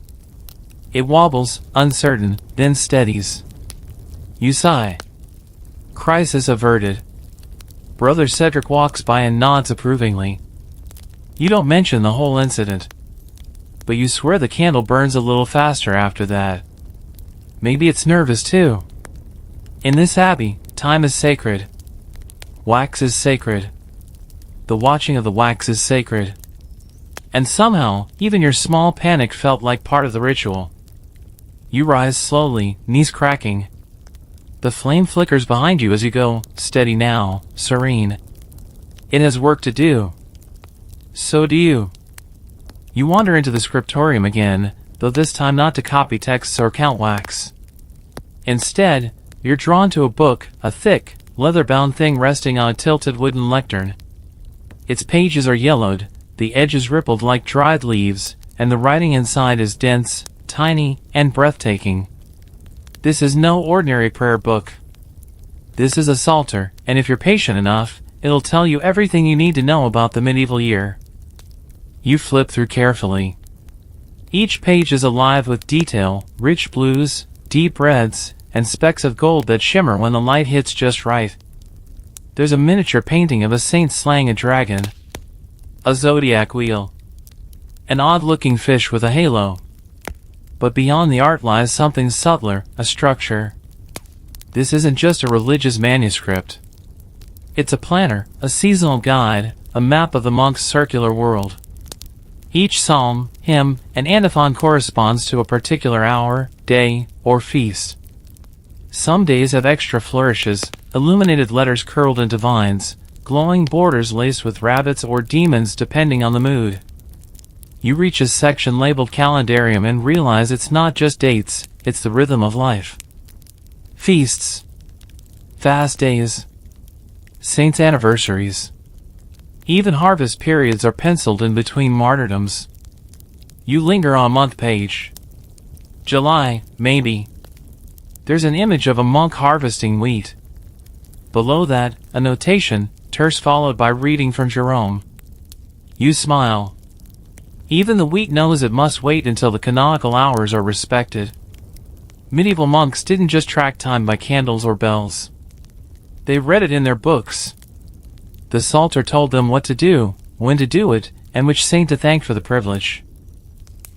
A: It wobbles, uncertain, then steadies. You sigh. Crisis averted. Brother Cedric walks by and nods approvingly. You don't mention the whole incident. But you swear the candle burns a little faster after that. Maybe it's nervous too. In this abbey, time is sacred. Wax is sacred. The watching of the wax is sacred. And somehow, even your small panic felt like part of the ritual. You rise slowly, knees cracking. The flame flickers behind you as you go, steady now, serene. It has work to do. So do you. You wander into the scriptorium again, though this time not to copy texts or count wax. Instead, you're drawn to a book, a thick, leather-bound thing resting on a tilted wooden lectern. Its pages are yellowed, the edges rippled like dried leaves, and the writing inside is dense, tiny, and breathtaking. This is no ordinary prayer book. This is a psalter, and if you're patient enough, it'll tell you everything you need to know about the medieval year. You flip through carefully. Each page is alive with detail, rich blues, deep reds, and specks of gold that shimmer when the light hits just right. There's a miniature painting of a saint slaying a dragon, a zodiac wheel, an odd-looking fish with a halo. But beyond the art lies something subtler, a structure. This isn't just a religious manuscript. It's a planner, a seasonal guide, a map of the monk's circular world. Each psalm, hymn, and antiphon corresponds to a particular hour, day, or feast. Some days have extra flourishes, illuminated letters curled into vines, glowing borders laced with rabbits or demons depending on the mood. You reach a section labeled calendarium and realize it's not just dates, it's the rhythm of life. Feasts, fast days, saints' anniversaries. Even harvest periods are penciled in between martyrdoms. You linger on a month page. July, maybe. There's an image of a monk harvesting wheat. Below that, a notation, terse followed by reading from Jerome. You smile. Even the wheat knows it must wait until the canonical hours are respected. Medieval monks didn't just track time by candles or bells. They read it in their books. The Psalter told them what to do, when to do it, and which saint to thank for the privilege.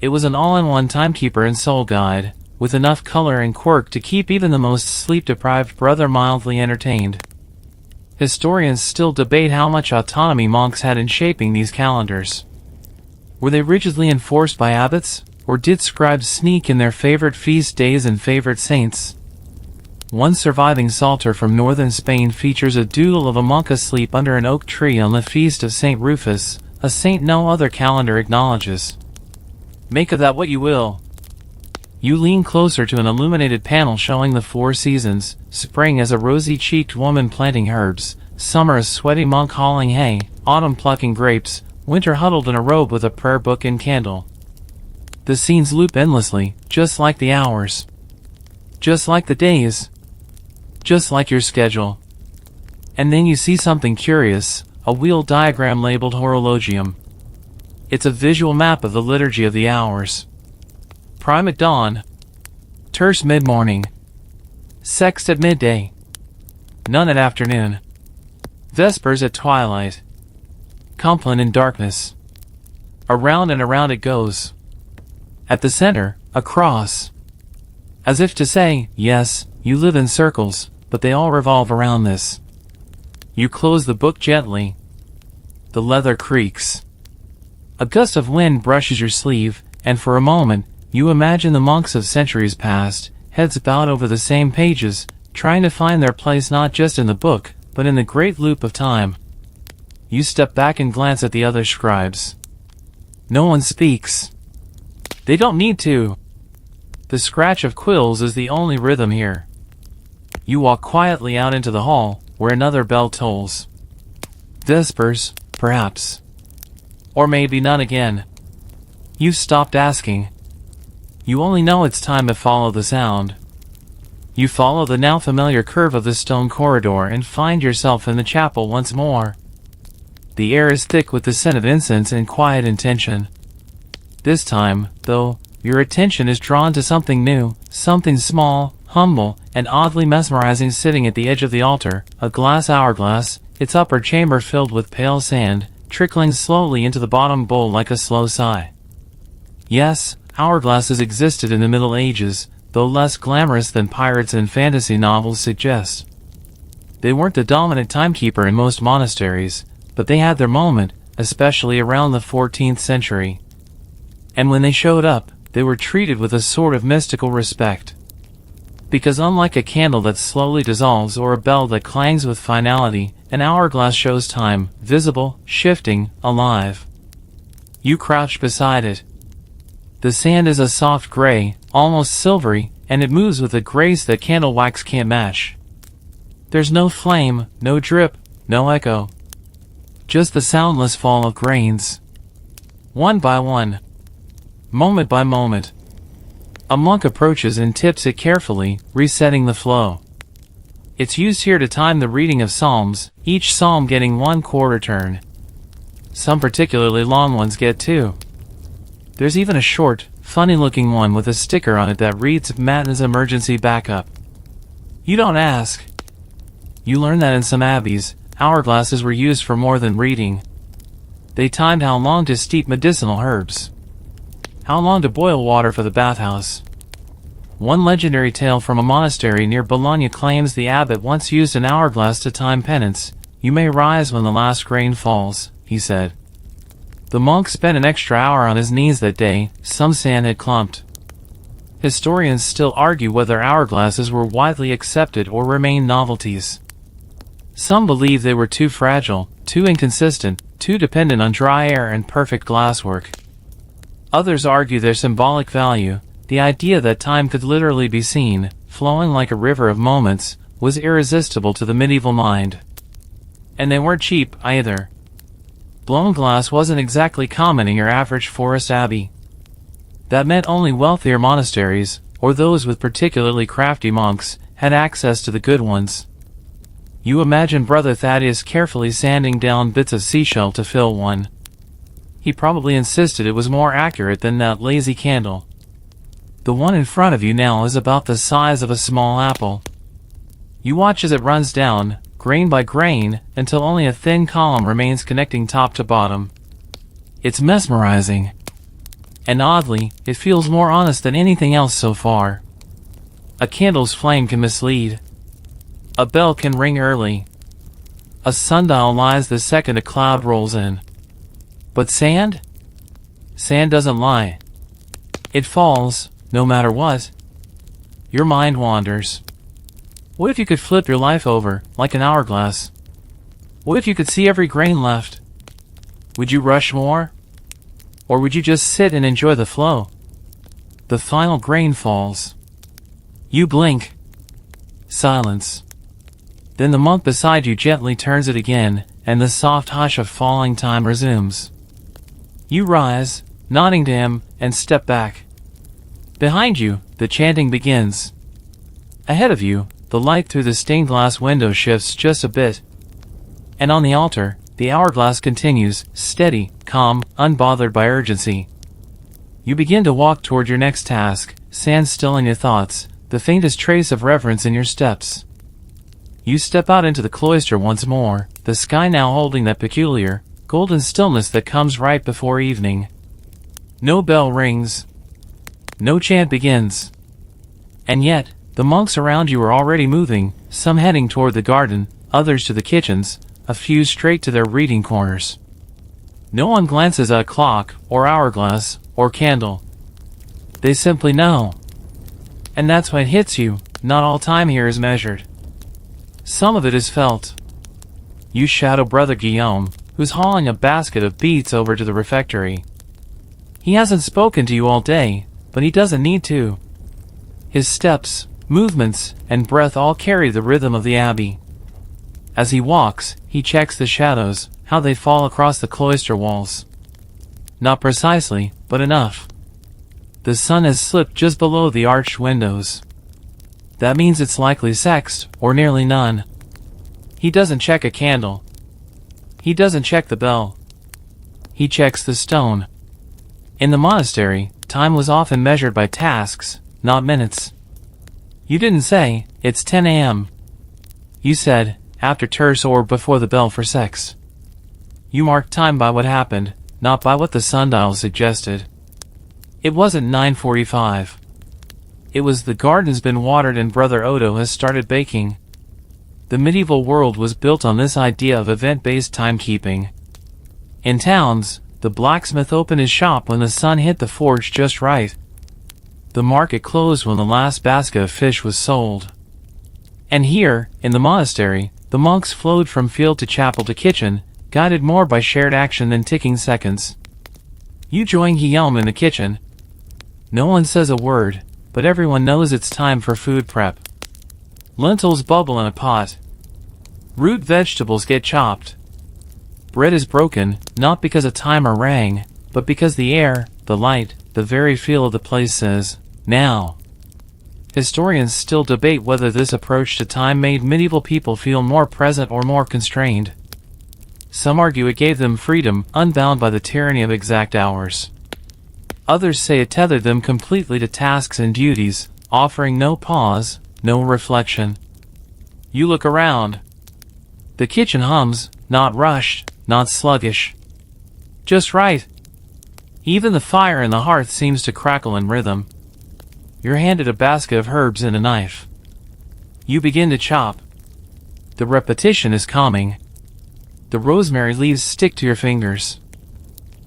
A: It was an all-in-one timekeeper and soul guide, with enough color and quirk to keep even the most sleep-deprived brother mildly entertained. Historians still debate how much autonomy monks had in shaping these calendars. Were they rigidly enforced by abbots, or did scribes sneak in their favorite feast days and favorite saints? One surviving psalter from northern Spain features a doodle of a monk asleep under an oak tree on the feast of St. Rufus, a saint no other calendar acknowledges. Make of that what you will. You lean closer to an illuminated panel showing the 4 seasons, spring as a rosy-cheeked woman planting herbs, summer a sweaty monk hauling hay, autumn plucking grapes, winter huddled in a robe with a prayer book and candle. The scenes loop endlessly, just like the hours. Just like the days. Just like your schedule. And then you see something curious, a wheel diagram labeled horologium. It's a visual map of the liturgy of the hours. Prime at dawn. Terce mid-morning. Sext at midday. None at afternoon. Vespers at twilight. Compline in darkness. Around and around it goes. At the center, a cross. As if to say, yes, you live in circles, but they all revolve around this. You close the book gently. The leather creaks. A gust of wind brushes your sleeve, and for a moment, you imagine the monks of centuries past, heads bowed over the same pages, trying to find their place not just in the book, but in the great loop of time. You step back and glance at the other scribes. No one speaks. They don't need to. The scratch of quills is the only rhythm here. You walk quietly out into the hall, where another bell tolls. Vespers, perhaps. Or maybe none again. You've stopped asking. You only know it's time to follow the sound. You follow the now familiar curve of the stone corridor and find yourself in the chapel once more. The air is thick with the scent of incense and quiet intention. This time, though, your attention is drawn to something new, something small, humble, and oddly mesmerizing sitting at the edge of the altar, a glass hourglass, its upper chamber filled with pale sand, trickling slowly into the bottom bowl like a slow sigh. Yes, hourglasses existed in the Middle Ages, though less glamorous than pirates and fantasy novels suggest. They weren't the dominant timekeeper in most monasteries, but they had their moment, especially around the 14th century. And when they showed up, they were treated with a sort of mystical respect. Because unlike a candle that slowly dissolves or a bell that clangs with finality, an hourglass shows time, visible, shifting, alive. You crouch beside it. The sand is a soft gray, almost silvery, and it moves with a grace that candle wax can't match. There's no flame, no drip, no echo. Just the soundless fall of grains. One by one. Moment by moment. A monk approaches and tips it carefully, resetting the flow. It's used here to time the reading of psalms, each psalm getting 1/4 turn. Some particularly long ones get 2. There's even a short, funny-looking one with a sticker on it that reads Matins Emergency Backup. You don't ask. You learn that in some abbeys, hourglasses were used for more than reading. They timed how long to steep medicinal herbs. How long to boil water for the bathhouse. One legendary tale from a monastery near Bologna claims the abbot once used an hourglass to time penance. You may rise when the last grain falls, he said. The monk spent an extra hour on his knees that day. Some sand had clumped. Historians still argue whether hourglasses were widely accepted or remained novelties. Some believe they were too fragile, too inconsistent, too dependent on dry air and perfect glasswork. Others argue their symbolic value. The idea that time could literally be seen, flowing like a river of moments, was irresistible to the medieval mind. And they weren't cheap, either. Blown glass wasn't exactly common in your average forest abbey. That meant only wealthier monasteries, or those with particularly crafty monks, had access to the good ones. You imagine Brother Thaddeus carefully sanding down bits of seashell to fill one. He probably insisted it was more accurate than that lazy candle. The one in front of you now is about the size of a small apple. You watch as it runs down, grain by grain, until only a thin column remains connecting top to bottom. It's mesmerizing. And oddly, it feels more honest than anything else so far. A candle's flame can mislead. A bell can ring early. A sundial lies the second a cloud rolls in. But sand? Sand doesn't lie. It falls, no matter what. Your mind wanders. What if you could flip your life over, like an hourglass? What if you could see every grain left? Would you rush more? Or would you just sit and enjoy the flow? The final grain falls. You blink. Silence. Then the monk beside you gently turns it again, and the soft hush of falling time resumes. You rise, nodding to him, and step back. Behind you, the chanting begins. Ahead of you, the light through the stained glass window shifts just a bit. And on the altar, the hourglass continues, steady, calm, unbothered by urgency. You begin to walk toward your next task, sand still in your thoughts, the faintest trace of reverence in your steps. You step out into the cloister once more, the sky now holding that peculiar, golden stillness that comes right before evening. No bell rings. No chant begins. And yet, the monks around you are already moving, some heading toward the garden, others to the kitchens, a few straight to their reading corners. No one glances at a clock, or hourglass, or candle. They simply know. And that's when it hits you, not all time here is measured. Some of it is felt. You shadow Brother Guillaume, who's hauling a basket of beets over to the refectory. He hasn't spoken to you all day, but he doesn't need to. His steps, movements, and breath all carry the rhythm of the abbey. As he walks, he checks the shadows, how they fall across the cloister walls. Not precisely, but enough. The sun has slipped just below the arched windows. That means it's likely sexed, or nearly none. He doesn't check a candle. He doesn't check the bell. He checks the stone. In the monastery, time was often measured by tasks, not minutes. You didn't say, it's 10 a.m. You said, after terce or before the bell for sex. You marked time by what happened, not by what the sundial suggested. It wasn't 9:45. It was the garden's been watered and Brother Odo has started baking. The medieval world was built on this idea of event-based timekeeping. In towns, the blacksmith opened his shop when the sun hit the forge just right. The market closed when the last basket of fish was sold. And here, in the monastery, the monks flowed from field to chapel to kitchen, guided more by shared action than ticking seconds. You join Guillaume in the kitchen. No one says a word, but everyone knows it's time for food prep. Lentils bubble in a pot. Root vegetables get chopped. Bread is broken, not because a timer rang, but because the air, the light, the very feel of the place says, now. Historians still debate whether this approach to time made medieval people feel more present or more constrained. Some argue it gave them freedom, unbound by the tyranny of exact hours. Others say it tethered them completely to tasks and duties, offering no pause, no reflection. You look around. The kitchen hums, not rushed, not sluggish. Just right. Even the fire in the hearth seems to crackle in rhythm. You're handed a basket of herbs and a knife. You begin to chop. The repetition is calming. The rosemary leaves stick to your fingers.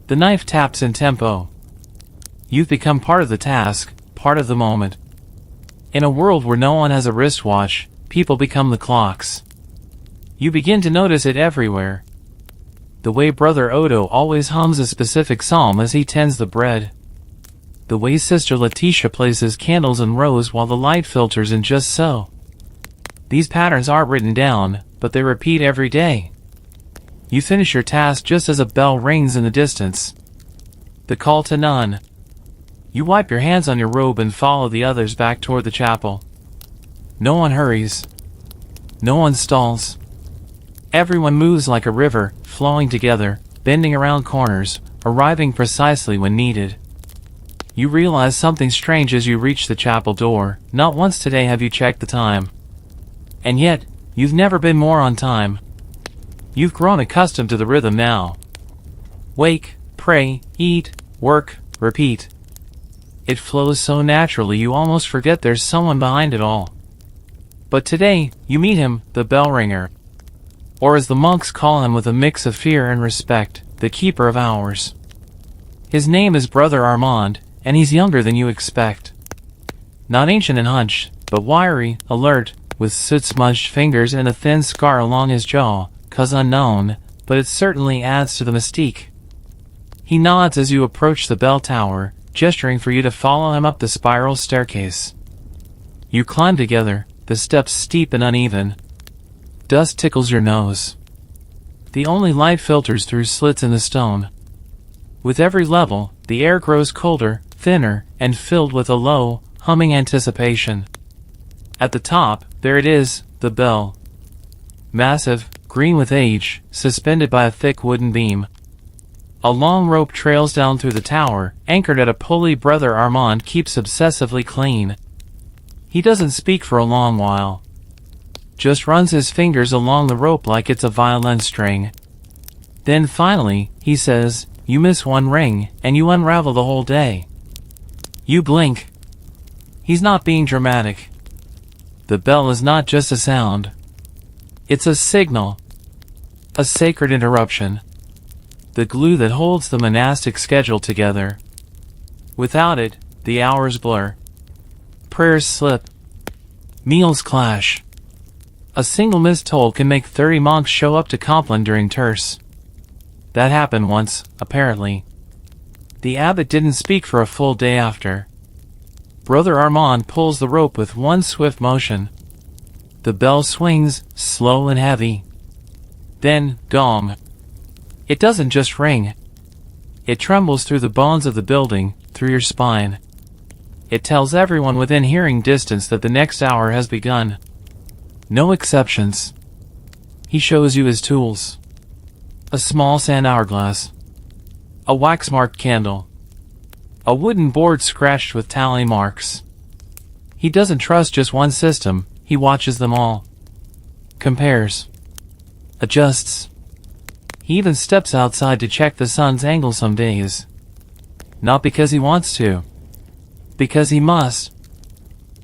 A: The knife taps in tempo. You've become part of the task, part of the moment. In a world where no one has a wristwatch, people become the clocks. You begin to notice it everywhere. The way Brother Odo always hums a specific psalm as he tends the bread. The way Sister Letitia places candles in rows while the light filters in just so. These patterns aren't written down, but they repeat every day. You finish your task just as a bell rings in the distance. The call to none. You wipe your hands on your robe and follow the others back toward the chapel. No one hurries. No one stalls. Everyone moves like a river, flowing together, bending around corners, arriving precisely when needed. You realize something strange as you reach the chapel door. Not once today have you checked the time. And yet, you've never been more on time. You've grown accustomed to the rhythm now. Wake, pray, eat, work, repeat. It flows so naturally you almost forget there's someone behind it all. But today, you meet him, the bell ringer. Or as the monks call him with a mix of fear and respect, the keeper of hours. His name is Brother Armand, and he's younger than you expect. Not ancient and hunched, but wiry, alert, with soot-smudged fingers and a thin scar along his jaw, 'cause unknown, but it certainly adds to the mystique. He nods as you approach the bell tower, gesturing for you to follow him up the spiral staircase. You climb together, the steps steep and uneven. Dust tickles your nose. The only light filters through slits in the stone. With every level, the air grows colder, thinner, and filled with a low, humming anticipation. At the top, there it is, the bell. Massive, green with age, suspended by a thick wooden beam. A long rope trails down through the tower, anchored at a pulley Brother Armand keeps obsessively clean. He doesn't speak for a long while. Just runs his fingers along the rope like it's a violin string. Then finally, he says, you miss one ring, and you unravel the whole day. You blink. He's not being dramatic. The bell is not just a sound. It's a signal. A sacred interruption. The glue that holds the monastic schedule together. Without it, the hours blur. Prayers slip. Meals clash. A single missed toll can make 30 monks show up to Compline during terce. That happened once, apparently. The abbot didn't speak for a full day after. Brother Armand pulls the rope with one swift motion. The bell swings, slow and heavy. Then, gong. It doesn't just ring. It trembles through the bones of the building, through your spine. It tells everyone within hearing distance that the next hour has begun. No exceptions. He shows you his tools. A small sand hourglass. A wax-marked candle. A wooden board scratched with tally marks. He doesn't trust just one system, he watches them all. Compares. Adjusts. He even steps outside to check the sun's angle some days. Not because he wants to. Because he must.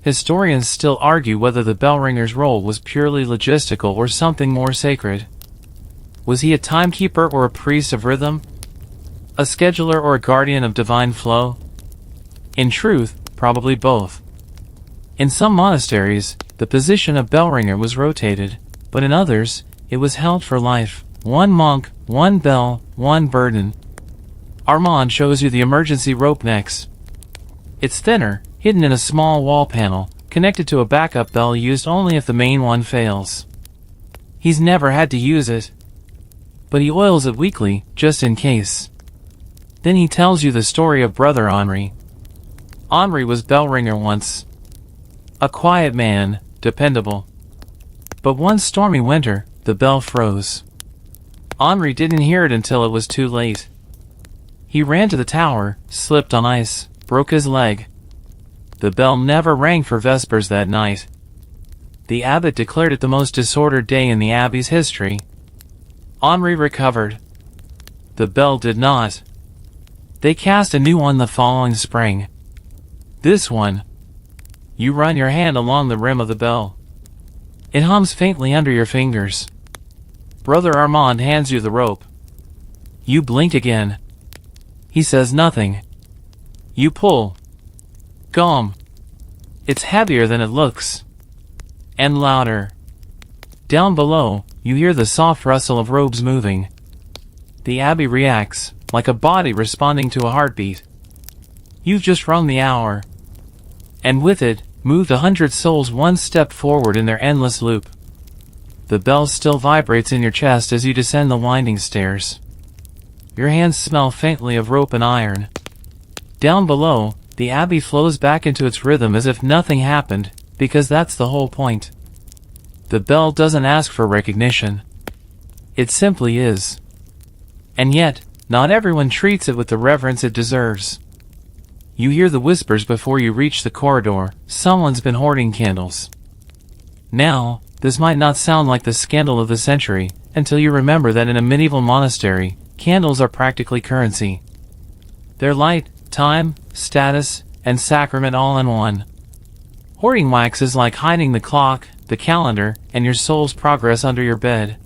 A: Historians still argue whether the bell ringer's role was purely logistical or something more sacred. Was he a timekeeper or a priest of rhythm? A scheduler or a guardian of divine flow? In truth, probably both. In some monasteries, the position of bell ringer was rotated, but in others, it was held for life. One monk, one bell, one burden. Armand shows you the emergency rope next. It's thinner, hidden in a small wall panel, connected to a backup bell used only if the main one fails. He's never had to use it, but he oils it weekly, just in case. Then he tells you the story of Brother Henri. Henri was bell ringer once. A quiet man, dependable. But one stormy winter, the bell froze. Henri didn't hear it until it was too late. He ran to the tower, slipped on ice, broke his leg. The bell never rang for vespers that night. The abbot declared it the most disordered day in the abbey's history. Henri recovered. The bell did not. They cast a new one the following spring. This one. You run your hand along the rim of the bell. It hums faintly under your fingers. Brother Armand hands you the rope. You blink again. He says nothing. You pull. Gom. It's heavier than it looks. And louder. Down below, you hear the soft rustle of robes moving. The abbey reacts, like a body responding to a heartbeat. You've just rung the hour. And with it, moved 100 souls one step forward in their endless loop. The bell still vibrates in your chest as you descend the winding stairs. Your hands smell faintly of rope and iron. Down below, the abbey flows back into its rhythm as if nothing happened, because that's the whole point. The bell doesn't ask for recognition. It simply is. And yet, not everyone treats it with the reverence it deserves. You hear the whispers before you reach the corridor. Someone's been hoarding candles. Now, this might not sound like the scandal of the century, until you remember that in a medieval monastery, candles are practically currency. They're light, time, status, and sacrament all in one. Hoarding wax is like hiding the clock, the calendar, and your soul's progress under your bed.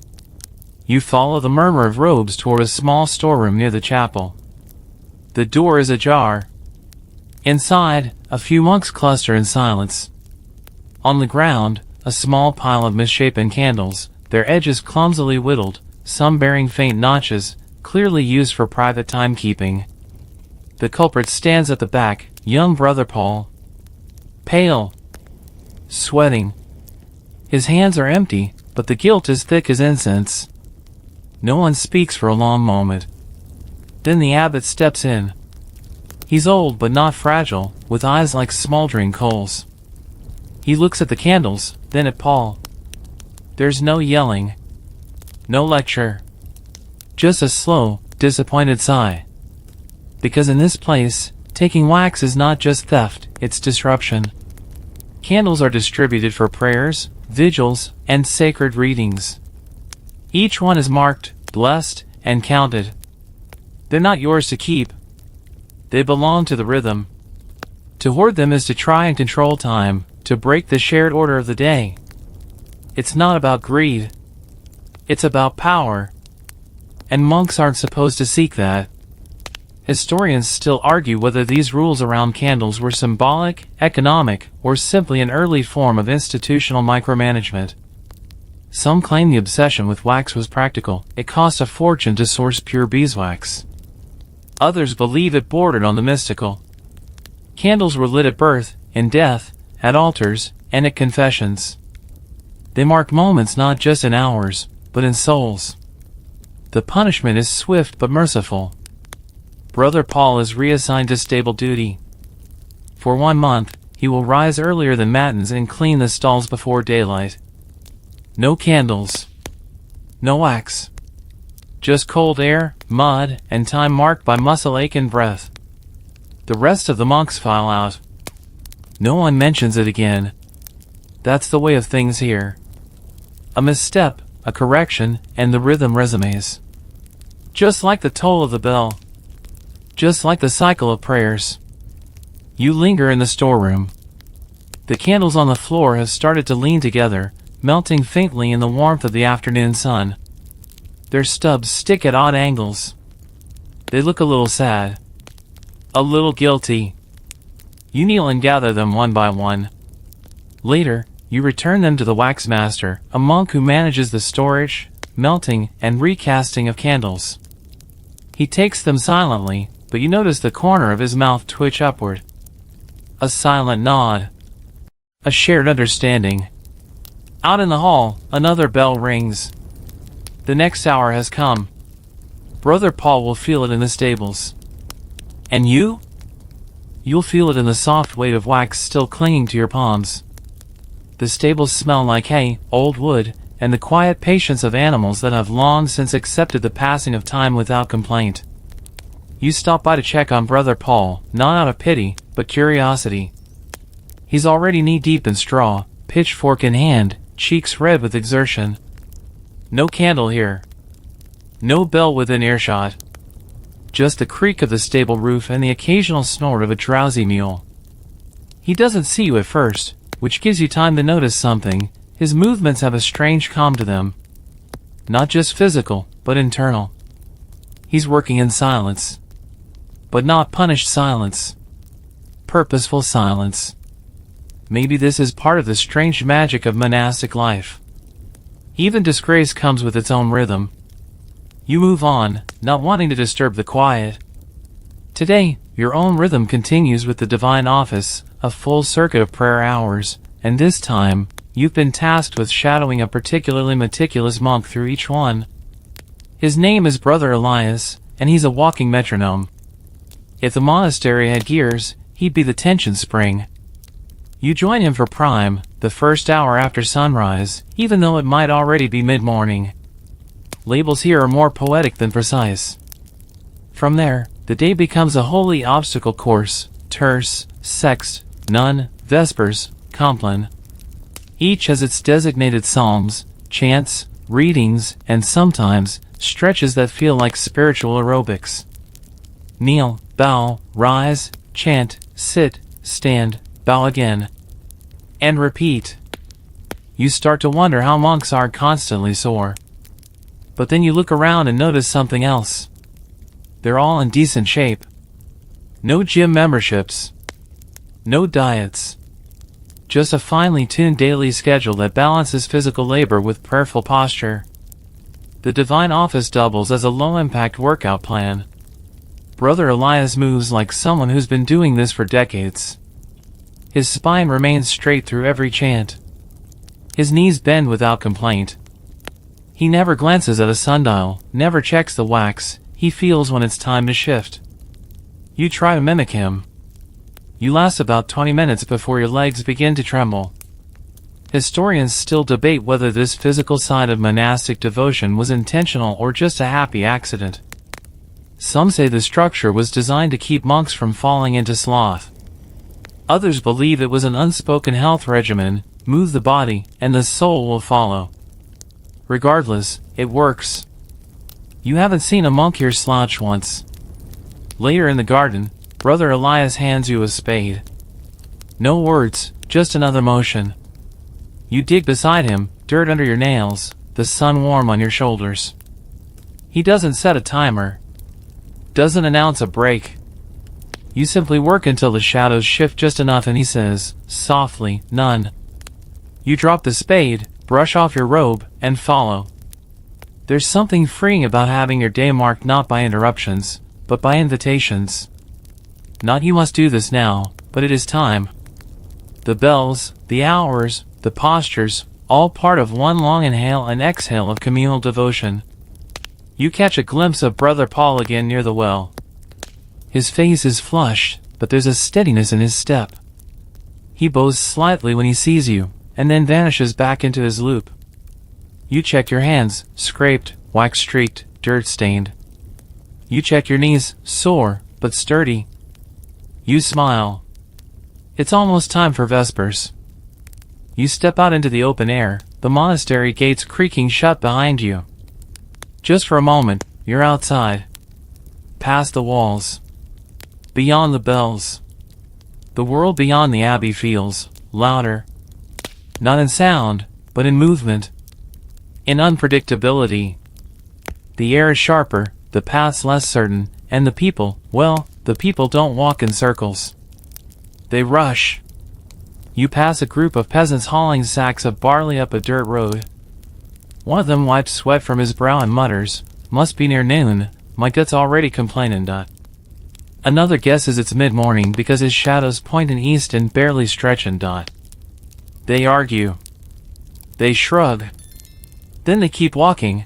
A: You follow the murmur of robes toward a small storeroom near the chapel. The door is ajar. Inside, a few monks cluster in silence. On the ground, a small pile of misshapen candles, their edges clumsily whittled, some bearing faint notches, clearly used for private timekeeping. The culprit stands at the back, young Brother Paul. Pale. Sweating. His hands are empty, but the guilt is thick as incense. No one speaks for a long moment. Then the abbot steps in. He's old but not fragile, with eyes like smoldering coals. He looks at the candles, then at Paul. There's no yelling. No lecture. Just a slow, disappointed sigh. Because in this place, taking wax is not just theft, it's disruption. Candles are distributed for prayers, vigils, and sacred readings. Each one is marked, blessed, and counted. They're not yours to keep. They belong to the rhythm. To hoard them is to try and control time, to break the shared order of the day. It's not about greed. It's about power. And monks aren't supposed to seek that. Historians still argue whether these rules around candles were symbolic, economic, or simply an early form of institutional micromanagement. Some claim the obsession with wax was practical. It cost a fortune to source pure beeswax. Others believe it bordered on the mystical. Candles were lit at birth, in death, at altars, and at confessions. They marked moments not just in hours, but in souls. The punishment is swift but merciful. Brother Paul is reassigned to stable duty. For 1 month, he will rise earlier than matins and clean the stalls before daylight. No candles. No wax. Just cold air, mud, and time marked by muscle ache and breath. The rest of the monks file out. No one mentions it again. That's the way of things here. A misstep, a correction, and the rhythm resumes. Just like the toll of the bell. Just like the cycle of prayers. You linger in the storeroom. The candles on the floor have started to lean together, melting faintly in the warmth of the afternoon sun. Their stubs stick at odd angles. They look a little sad. A little guilty. You kneel and gather them one by one. Later, you return them to the wax master, a monk who manages the storage, melting, and recasting of candles. He takes them silently, but you notice the corner of his mouth twitch upward. A silent nod. A shared understanding. Out in the hall, another bell rings. The next hour has come. Brother Paul will feel it in the stables. And you? You'll feel it in the soft weight of wax still clinging to your palms. The stables smell like hay, old wood, and the quiet patience of animals that have long since accepted the passing of time without complaint. You stop by to check on Brother Paul, not out of pity, but curiosity. He's already knee-deep in straw, pitchfork in hand, cheeks red with exertion. No candle here. No bell within earshot. Just the creak of the stable roof and the occasional snort of a drowsy mule. He doesn't see you at first, which gives you time to notice something. His movements have a strange calm to them. Not just physical, but internal. He's working in silence. But not punished silence. Purposeful silence. Maybe this is part of the strange magic of monastic life. Even disgrace comes with its own rhythm. You move on, not wanting to disturb the quiet. Today, your own rhythm continues with the divine office, a full circuit of prayer hours, and this time, you've been tasked with shadowing a particularly meticulous monk through each one. His name is Brother Elias, and he's a walking metronome. If the monastery had gears, he'd be the tension spring. You join him for prime, the first hour after sunrise, even though it might already be mid-morning. Labels here are more poetic than precise. From there, the day becomes a holy obstacle course, terce, sext, nun, vespers, compline. Each has its designated psalms, chants, readings, and sometimes, stretches that feel like spiritual aerobics. Kneel, bow, rise, chant, sit, stand, bow again. And repeat. You start to wonder how monks are constantly sore. But then you look around and notice something else. They're all in decent shape. No gym memberships. No diets. Just a finely tuned daily schedule that balances physical labor with prayerful posture. The divine office doubles as a low-impact workout plan. Brother Elias moves like someone who's been doing this for decades. His spine remains straight through every chant. His knees bend without complaint. He never glances at a sundial, never checks the wax. He feels when it's time to shift. You try to mimic him. You last about 20 minutes before your legs begin to tremble. Historians still debate whether this physical side of monastic devotion was intentional or just a happy accident. Some say the structure was designed to keep monks from falling into sloth. Others believe it was an unspoken health regimen, move the body, and the soul will follow. Regardless, it works. You haven't seen a monk here slouch once. Later in the garden, Brother Elias hands you a spade. No words, just another motion. You dig beside him, dirt under your nails, the sun warm on your shoulders. He doesn't set a timer. Doesn't announce a break. You simply work until the shadows shift just enough and he says, softly, none. You drop the spade, brush off your robe, and follow. There's something freeing about having your day marked not by interruptions, but by invitations. Not you must do this now, but it is time. The bells, the hours, the postures, all part of one long inhale and exhale of communal devotion. You catch a glimpse of Brother Paul again near the well. His face is flushed, but there's a steadiness in his step. He bows slightly when he sees you, and then vanishes back into his loop. You check your hands, scraped, wax-streaked, dirt-stained. You check your knees, sore, but sturdy. You smile. It's almost time for vespers. You step out into the open air, the monastery gates creaking shut behind you. Just for a moment, you're outside. Past the walls. Beyond the bells. The world beyond the abbey feels louder. Not in sound, but in movement. In unpredictability. The air is sharper, the paths less certain, and the people, well, the people don't walk in circles. They rush. You pass a group of peasants hauling sacks of barley up a dirt road. One of them wipes sweat from his brow and mutters, "Must be near noon, my gut's already complaining." Another guesses it's mid-morning because his shadows pointing east and barely stretching. They argue. They shrug. Then they keep walking.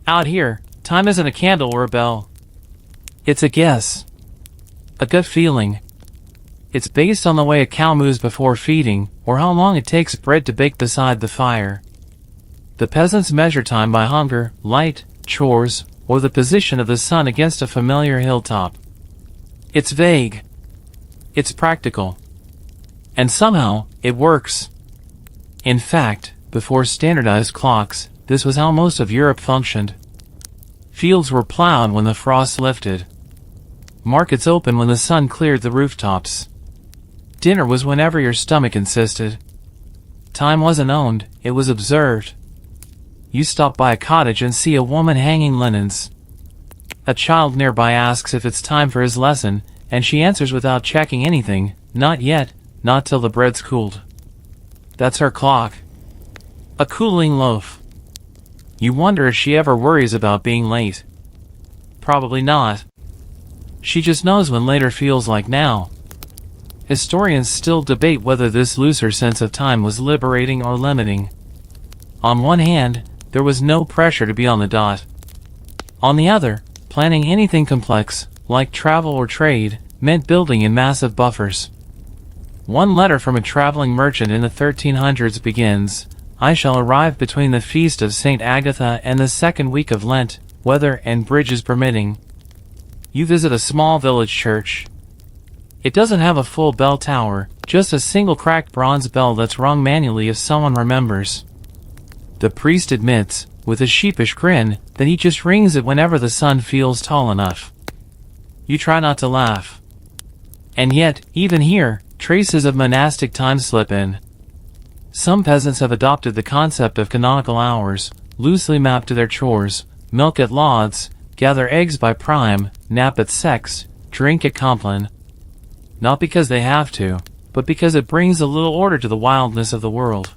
A: Out here, time isn't a candle or a bell. It's a guess. A gut feeling. It's based on the way a cow moves before feeding, or how long it takes bread to bake beside the fire. The peasants measure time by hunger, light, chores, or the position of the sun against a familiar hilltop. It's vague. It's practical. And somehow, it works. In fact, before standardized clocks, this was how most of Europe functioned. Fields were plowed when the frost lifted. Markets opened when the sun cleared the rooftops. Dinner was whenever your stomach insisted. Time wasn't owned, it was observed. You stop by a cottage and see a woman hanging linens. A child nearby asks if it's time for his lesson, and she answers without checking anything, "Not yet, not till the bread's cooled." That's her clock. A cooling loaf. You wonder if she ever worries about being late. Probably not. She just knows when later feels like now. Historians still debate whether this looser sense of time was liberating or limiting. On one hand, there was no pressure to be on the dot. On the other, planning anything complex, like travel or trade, meant building in massive buffers. One letter from a traveling merchant in the 1300s begins, "I shall arrive between the feast of St. Agatha and the second week of Lent, weather and bridges permitting." You visit a small village church. It doesn't have a full bell tower, just a single cracked bronze bell that's rung manually if someone remembers. The priest admits, with a sheepish grin, that he just rings it whenever the sun feels tall enough. You try not to laugh. And yet, even here, traces of monastic time slip in. Some peasants have adopted the concept of canonical hours, loosely mapped to their chores: milk at lauds, gather eggs by prime, nap at sex, drink at compline. Not because they have to, but because it brings a little order to the wildness of the world.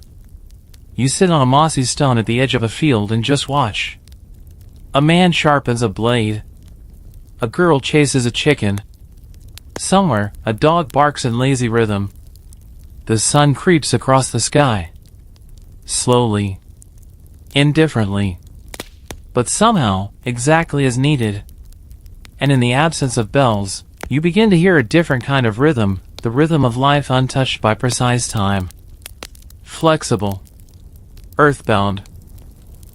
A: You sit on a mossy stone at the edge of a field and just watch. A man sharpens a blade. A girl chases a chicken. Somewhere, a dog barks in lazy rhythm. The sun creeps across the sky. Slowly. Indifferently. But somehow, exactly as needed. And in the absence of bells, you begin to hear a different kind of rhythm, the rhythm of life untouched by precise time. Flexible. Earthbound.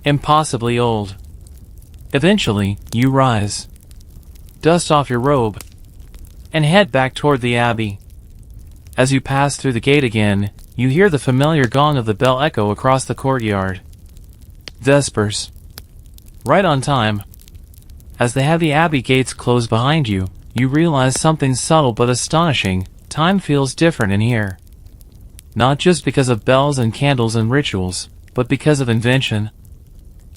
A: Impossibly old. Eventually, you rise. Dust off your robe. And head back toward the abbey. As you pass through the gate again, you hear the familiar gong of the bell echo across the courtyard. Vespers. Right on time. As the heavy abbey gates close behind you, you realize something subtle but astonishing: time feels different in here. Not just because of bells and candles and rituals, but because of invention.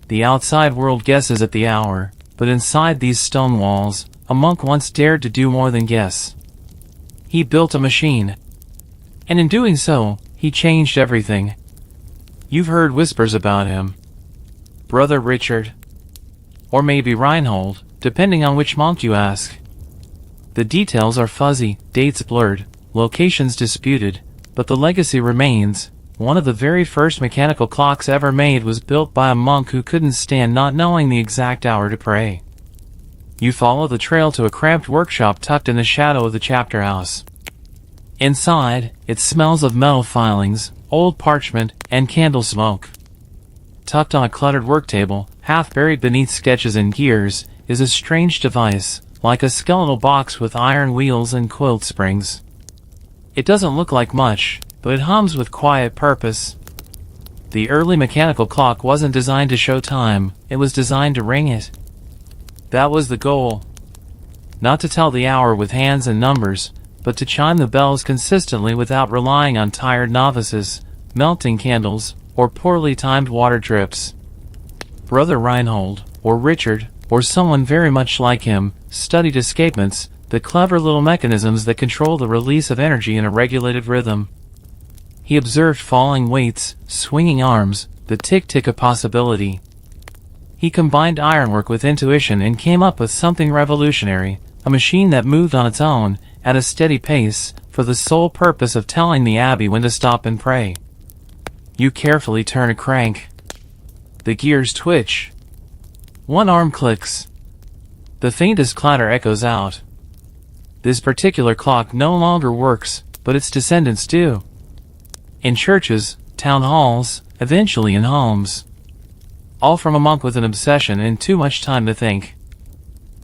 A: The outside world guesses at the hour, but inside these stone walls, a monk once dared to do more than guess. He built a machine. And in doing so, he changed everything. You've heard whispers about him. Brother Richard. Or maybe Reinhold, depending on which monk you ask. The details are fuzzy, dates blurred, locations disputed, but the legacy remains. One of the very first mechanical clocks ever made was built by a monk who couldn't stand not knowing the exact hour to pray. You follow the trail to a cramped workshop tucked in the shadow of the chapter house. Inside, it smells of metal filings, old parchment, and candle smoke. Tucked on a cluttered work table, half buried beneath sketches and gears, is a strange device, like a skeletal box with iron wheels and coiled springs. It doesn't look like much, but it hums with quiet purpose. The early mechanical clock wasn't designed to show time, it was designed to ring it. That was the goal. Not to tell the hour with hands and numbers, but to chime the bells consistently without relying on tired novices, melting candles, or poorly timed water drips. Brother Reinhold, or Richard, or someone very much like him, studied escapements, the clever little mechanisms that control the release of energy in a regulated rhythm. He observed falling weights, swinging arms, the tick-tick of possibility. He combined ironwork with intuition and came up with something revolutionary, a machine that moved on its own, at a steady pace, for the sole purpose of telling the Abbey when to stop and pray. You carefully turn a crank. The gears twitch. One arm clicks. The faintest clatter echoes out. This particular clock no longer works, but its descendants do. In churches, town halls, eventually in homes. All from a monk with an obsession and too much time to think.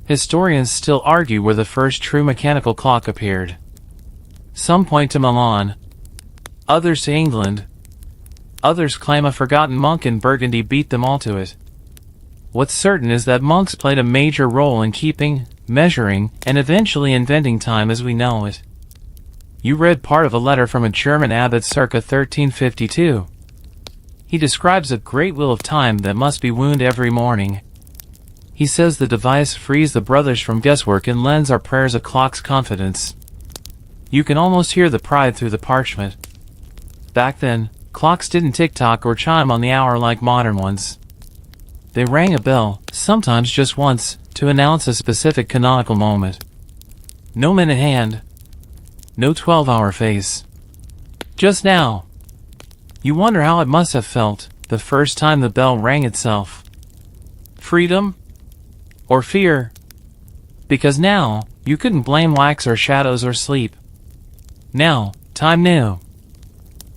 A: Historians still argue where the first true mechanical clock appeared. Some point to Milan, others to England. Others claim a forgotten monk in Burgundy beat them all to it. What's certain is that monks played a major role in keeping, measuring, and eventually inventing time as we know it. You read part of a letter from a German abbot circa 1352. He describes a great wheel of time that must be wound every morning. He says the device frees the brothers from guesswork and lends our prayers a clock's confidence. You can almost hear the pride through the parchment. Back then, clocks didn't tick-tock or chime on the hour like modern ones. They rang a bell, sometimes just once, to announce a specific canonical moment. No minute hand. No 12-hour face. Just now. You wonder how it must have felt, the first time the bell rang itself. Freedom? Or fear? Because now, you couldn't blame wax or shadows or sleep. Now, time knew.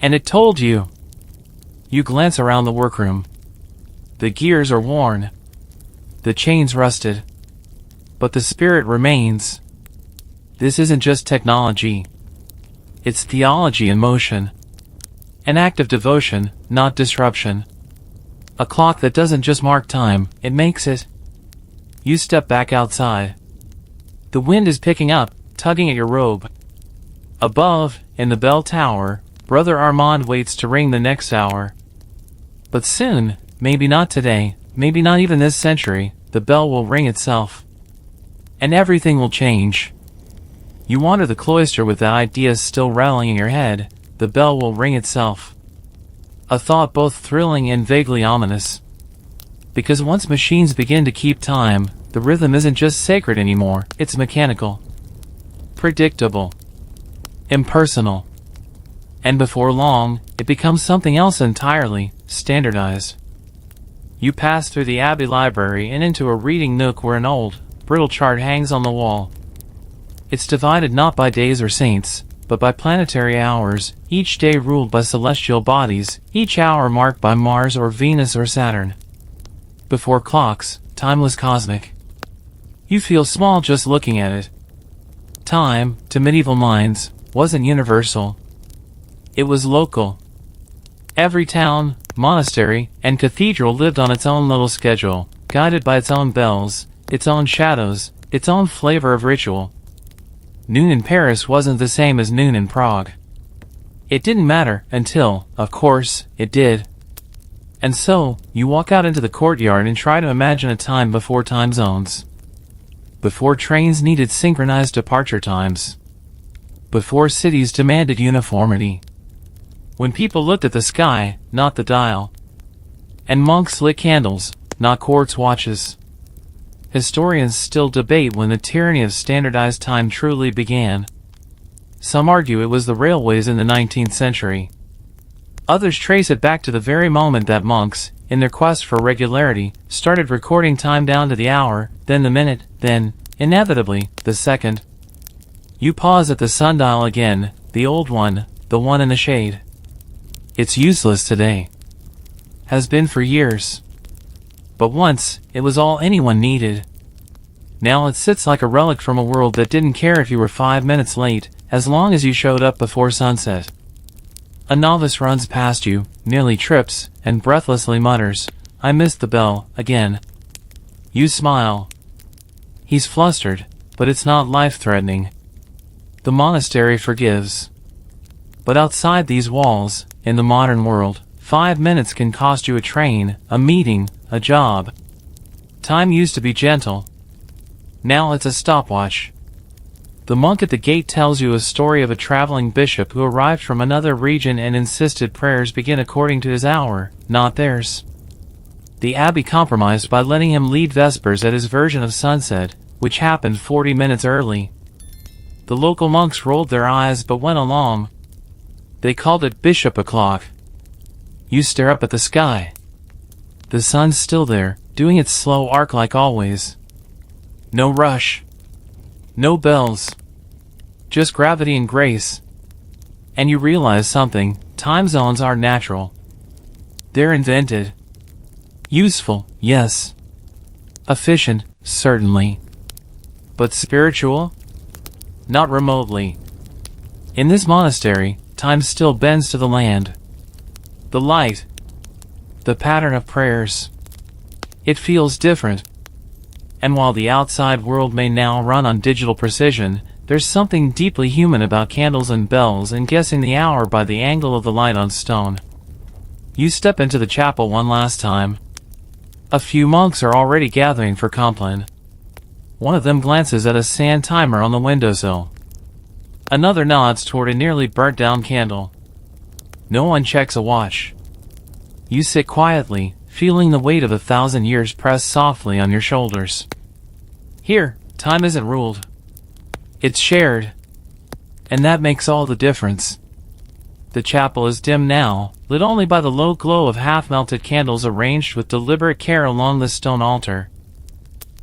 A: And it told you. You glance around the workroom. The gears are worn. The chains rusted. But the spirit remains. This isn't just technology. It's theology in motion. An act of devotion, not disruption. A clock that doesn't just mark time, it makes it. You step back outside. The wind is picking up, tugging at your robe. Above, in the bell tower, Brother Armand waits to ring the next hour. But soon, maybe not today, maybe not even this century, the bell will ring itself. And everything will change. You wander the cloister with the ideas still rattling in your head. The bell will ring itself. A thought both thrilling and vaguely ominous. Because once machines begin to keep time, the rhythm isn't just sacred anymore, it's mechanical. Predictable. Impersonal. And before long, it becomes something else entirely, standardized. You pass through the Abbey library and into a reading nook where an old, brittle chart hangs on the wall. It's divided not by days or saints, but by planetary hours, each day ruled by celestial bodies, each hour marked by Mars or Venus or Saturn. Before clocks, time was cosmic. You feel small just looking at it. Time, to medieval minds, wasn't universal. It was local. Every town, monastery, and cathedral lived on its own little schedule, guided by its own bells, its own shadows, its own flavor of ritual. Noon in Paris wasn't the same as noon in Prague. It didn't matter until, of course, it did. And so, you walk out into the courtyard and try to imagine a time before time zones. Before trains needed synchronized departure times. Before cities demanded uniformity. When people looked at the sky, not the dial. And monks lit candles, not quartz watches. Historians still debate when the tyranny of standardized time truly began. Some argue it was the railways in the 19th century. Others trace it back to the very moment that monks, in their quest for regularity, started recording time down to the hour, then the minute, then, inevitably, the second. You pause at the sundial again, the old one, the one in the shade. It's useless today. Has been for years. But once, it was all anyone needed. Now it sits like a relic from a world that didn't care if you were 5 minutes late, as long as you showed up before sunset. A novice runs past you, nearly trips, and breathlessly mutters, "I missed the bell, again." You smile. He's flustered, but it's not life-threatening. The monastery forgives. But outside these walls, in the modern world, 5 minutes can cost you a train, a meeting, a job. Time used to be gentle. Now it's a stopwatch. The monk at the gate tells you a story of a traveling bishop who arrived from another region and insisted prayers begin according to his hour, not theirs. The abbey compromised by letting him lead vespers at his version of sunset, which happened 40 minutes early. The local monks rolled their eyes but went along. They called it bishop o'clock. You stare up at the sky. The sun's still there, doing its slow arc like always. No rush. No bells. Just gravity and grace. And you realize something: time zones are natural. They're invented. Useful, yes. Efficient, certainly. But spiritual? Not remotely. In this monastery, time still bends to the land. The light. The pattern of prayers. It feels different. And while the outside world may now run on digital precision, there's something deeply human about candles and bells and guessing the hour by the angle of the light on stone. You step into the chapel one last time. A few monks are already gathering for Compline. One of them glances at a sand timer on the windowsill. Another nods toward a nearly burnt-down candle. No one checks a watch. You sit quietly, feeling the weight of 1,000 years pressed softly on your shoulders. Here, time isn't ruled. It's shared. And that makes all the difference. The chapel is dim now, lit only by the low glow of half-melted candles arranged with deliberate care along the stone altar.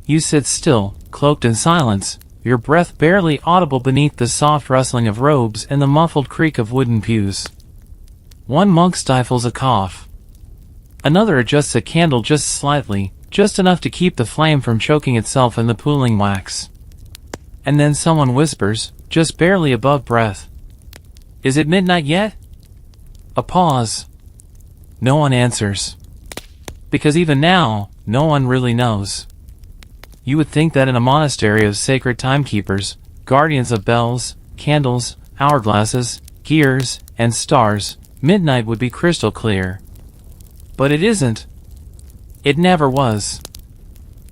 A: You sit still, cloaked in silence, your breath barely audible beneath the soft rustling of robes and the muffled creak of wooden pews. One monk stifles a cough. Another adjusts a candle just slightly, just enough to keep the flame from choking itself in the pooling wax. And then someone whispers, just barely above breath, "Is it midnight yet?" A pause. No one answers. Because even now, no one really knows. You would think that in a monastery of sacred timekeepers, guardians of bells, candles, hourglasses, gears, and stars, midnight would be crystal clear. But it isn't. It never was.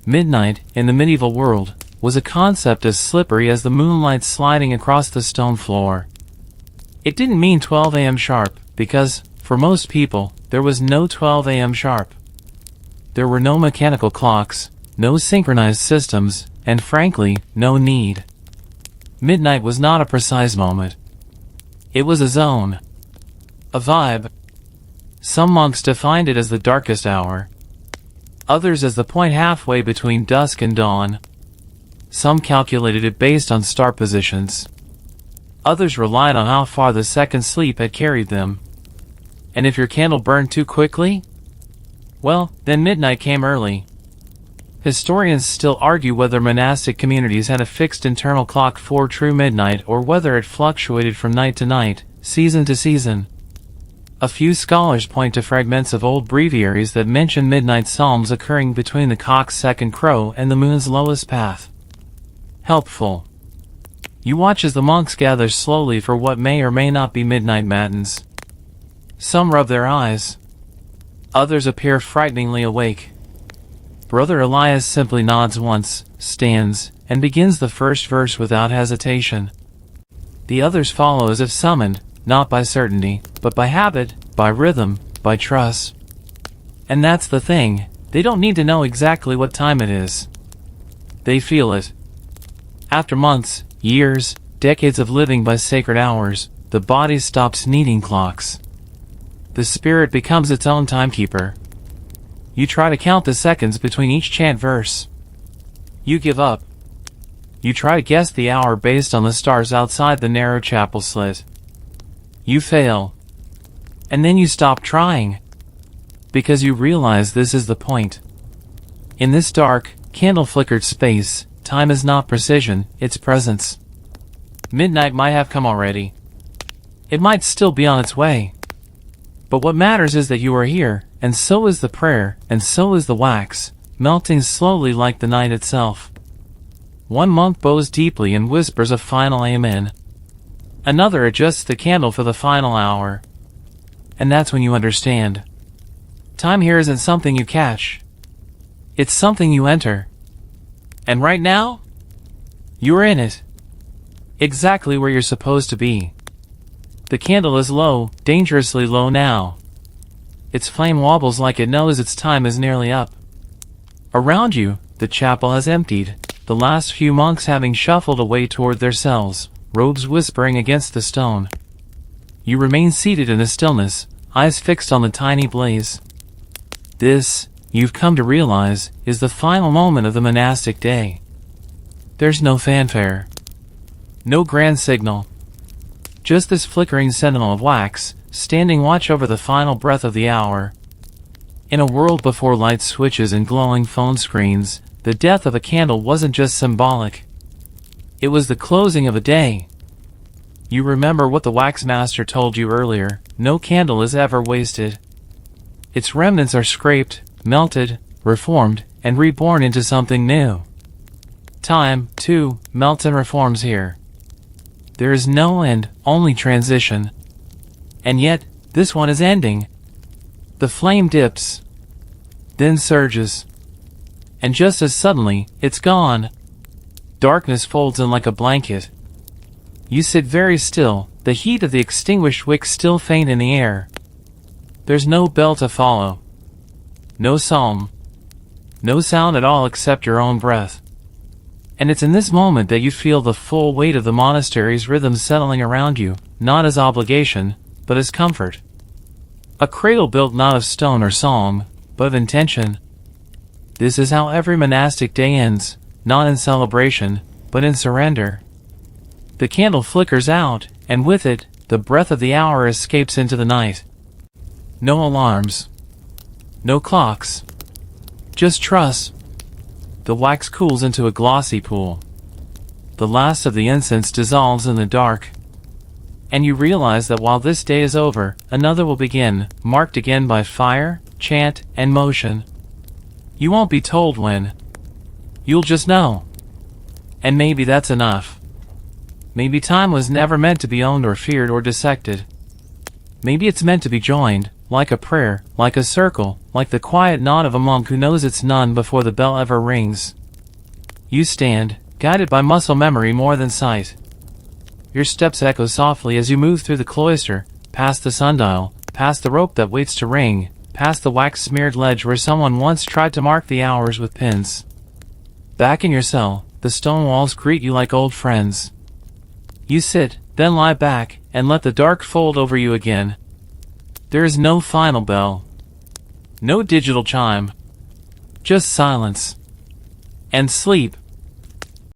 A: Midnight, in the medieval world, was a concept as slippery as the moonlight sliding across the stone floor. It didn't mean 12 a.m. sharp, because, for most people, there was no 12 a.m. sharp. There were no mechanical clocks, no synchronized systems, and frankly, no need. Midnight was not a precise moment. It was a zone. A vibe. Some monks defined it as the darkest hour. Others as the point halfway between dusk and dawn. Some calculated it based on star positions. Others relied on how far the second sleep had carried them. And if your candle burned too quickly? Well, then midnight came early. Historians still argue whether monastic communities had a fixed internal clock for true midnight or whether it fluctuated from night to night, season to season. A few scholars point to fragments of old breviaries that mention midnight psalms occurring between the cock's second crow and the moon's lowest path. Helpful. You watch as the monks gather slowly for what may or may not be midnight matins. Some rub their eyes. Others appear frighteningly awake. Brother Elias simply nods once, stands, and begins the first verse without hesitation. The others follow as if summoned, not by certainty, but by habit, by rhythm, by trust. And that's the thing, they don't need to know exactly what time it is. They feel it. After months, years, decades of living by sacred hours, the body stops needing clocks. The spirit becomes its own timekeeper. You try to count the seconds between each chant verse. You give up. You try to guess the hour based on the stars outside the narrow chapel slit. You fail. And then you stop trying. Because you realize this is the point. In this dark, candle-flickered space, time is not precision, it's presence. Midnight might have come already. It might still be on its way. But what matters is that you are here, and so is the prayer, and so is the wax, melting slowly like the night itself. One monk bows deeply and whispers a final amen. Another adjusts the candle for the final hour. And that's when you understand. Time here isn't something you catch. It's something you enter. And right now, you're in it. Exactly where you're supposed to be. The candle is low, dangerously low now. Its flame wobbles like it knows its time is nearly up. Around you, the chapel has emptied, the last few monks having shuffled away toward their cells, robes whispering against the stone. You remain seated in the stillness, eyes fixed on the tiny blaze. This, you've come to realize, is the final moment of the monastic day. There's no fanfare. No grand signal. Just this flickering sentinel of wax, standing watch over the final breath of the hour. In a world before light switches and glowing phone screens, the death of a candle wasn't just symbolic. It was the closing of a day. You remember what the wax master told you earlier: no candle is ever wasted. Its remnants are scraped, melted, reformed, and reborn into something new. Time, too, melts and reforms here. There is no end, only transition. And yet, this one is ending. The flame dips, then surges, and just as suddenly, it's gone. Darkness folds in like a blanket. You sit very still, the heat of the extinguished wick still faint in the air. There's no bell to follow. No psalm. No sound at all except your own breath. And it's in this moment that you feel the full weight of the monastery's rhythm settling around you, not as obligation, but as comfort. A cradle built not of stone or song, but of intention. This is how every monastic day ends, not in celebration, but in surrender. The candle flickers out, and with it, the breath of the hour escapes into the night. No alarms. No clocks. Just trust. The wax cools into a glossy pool. The last of the incense dissolves in the dark. And you realize that while this day is over, another will begin, marked again by fire, chant, and motion. You won't be told when. You'll just know. And maybe that's enough. Maybe time was never meant to be owned or feared or dissected. Maybe it's meant to be joined, like a prayer, like a circle, like the quiet nod of a monk who knows it's none before the bell ever rings. You stand, guided by muscle memory more than sight. Your steps echo softly as you move through the cloister, past the sundial, past the rope that waits to ring, past the wax-smeared ledge where someone once tried to mark the hours with pins. Back in your cell, the stone walls greet you like old friends. You sit, then lie back, and let the dark fold over you again. There is no final bell. No digital chime. Just silence. And sleep.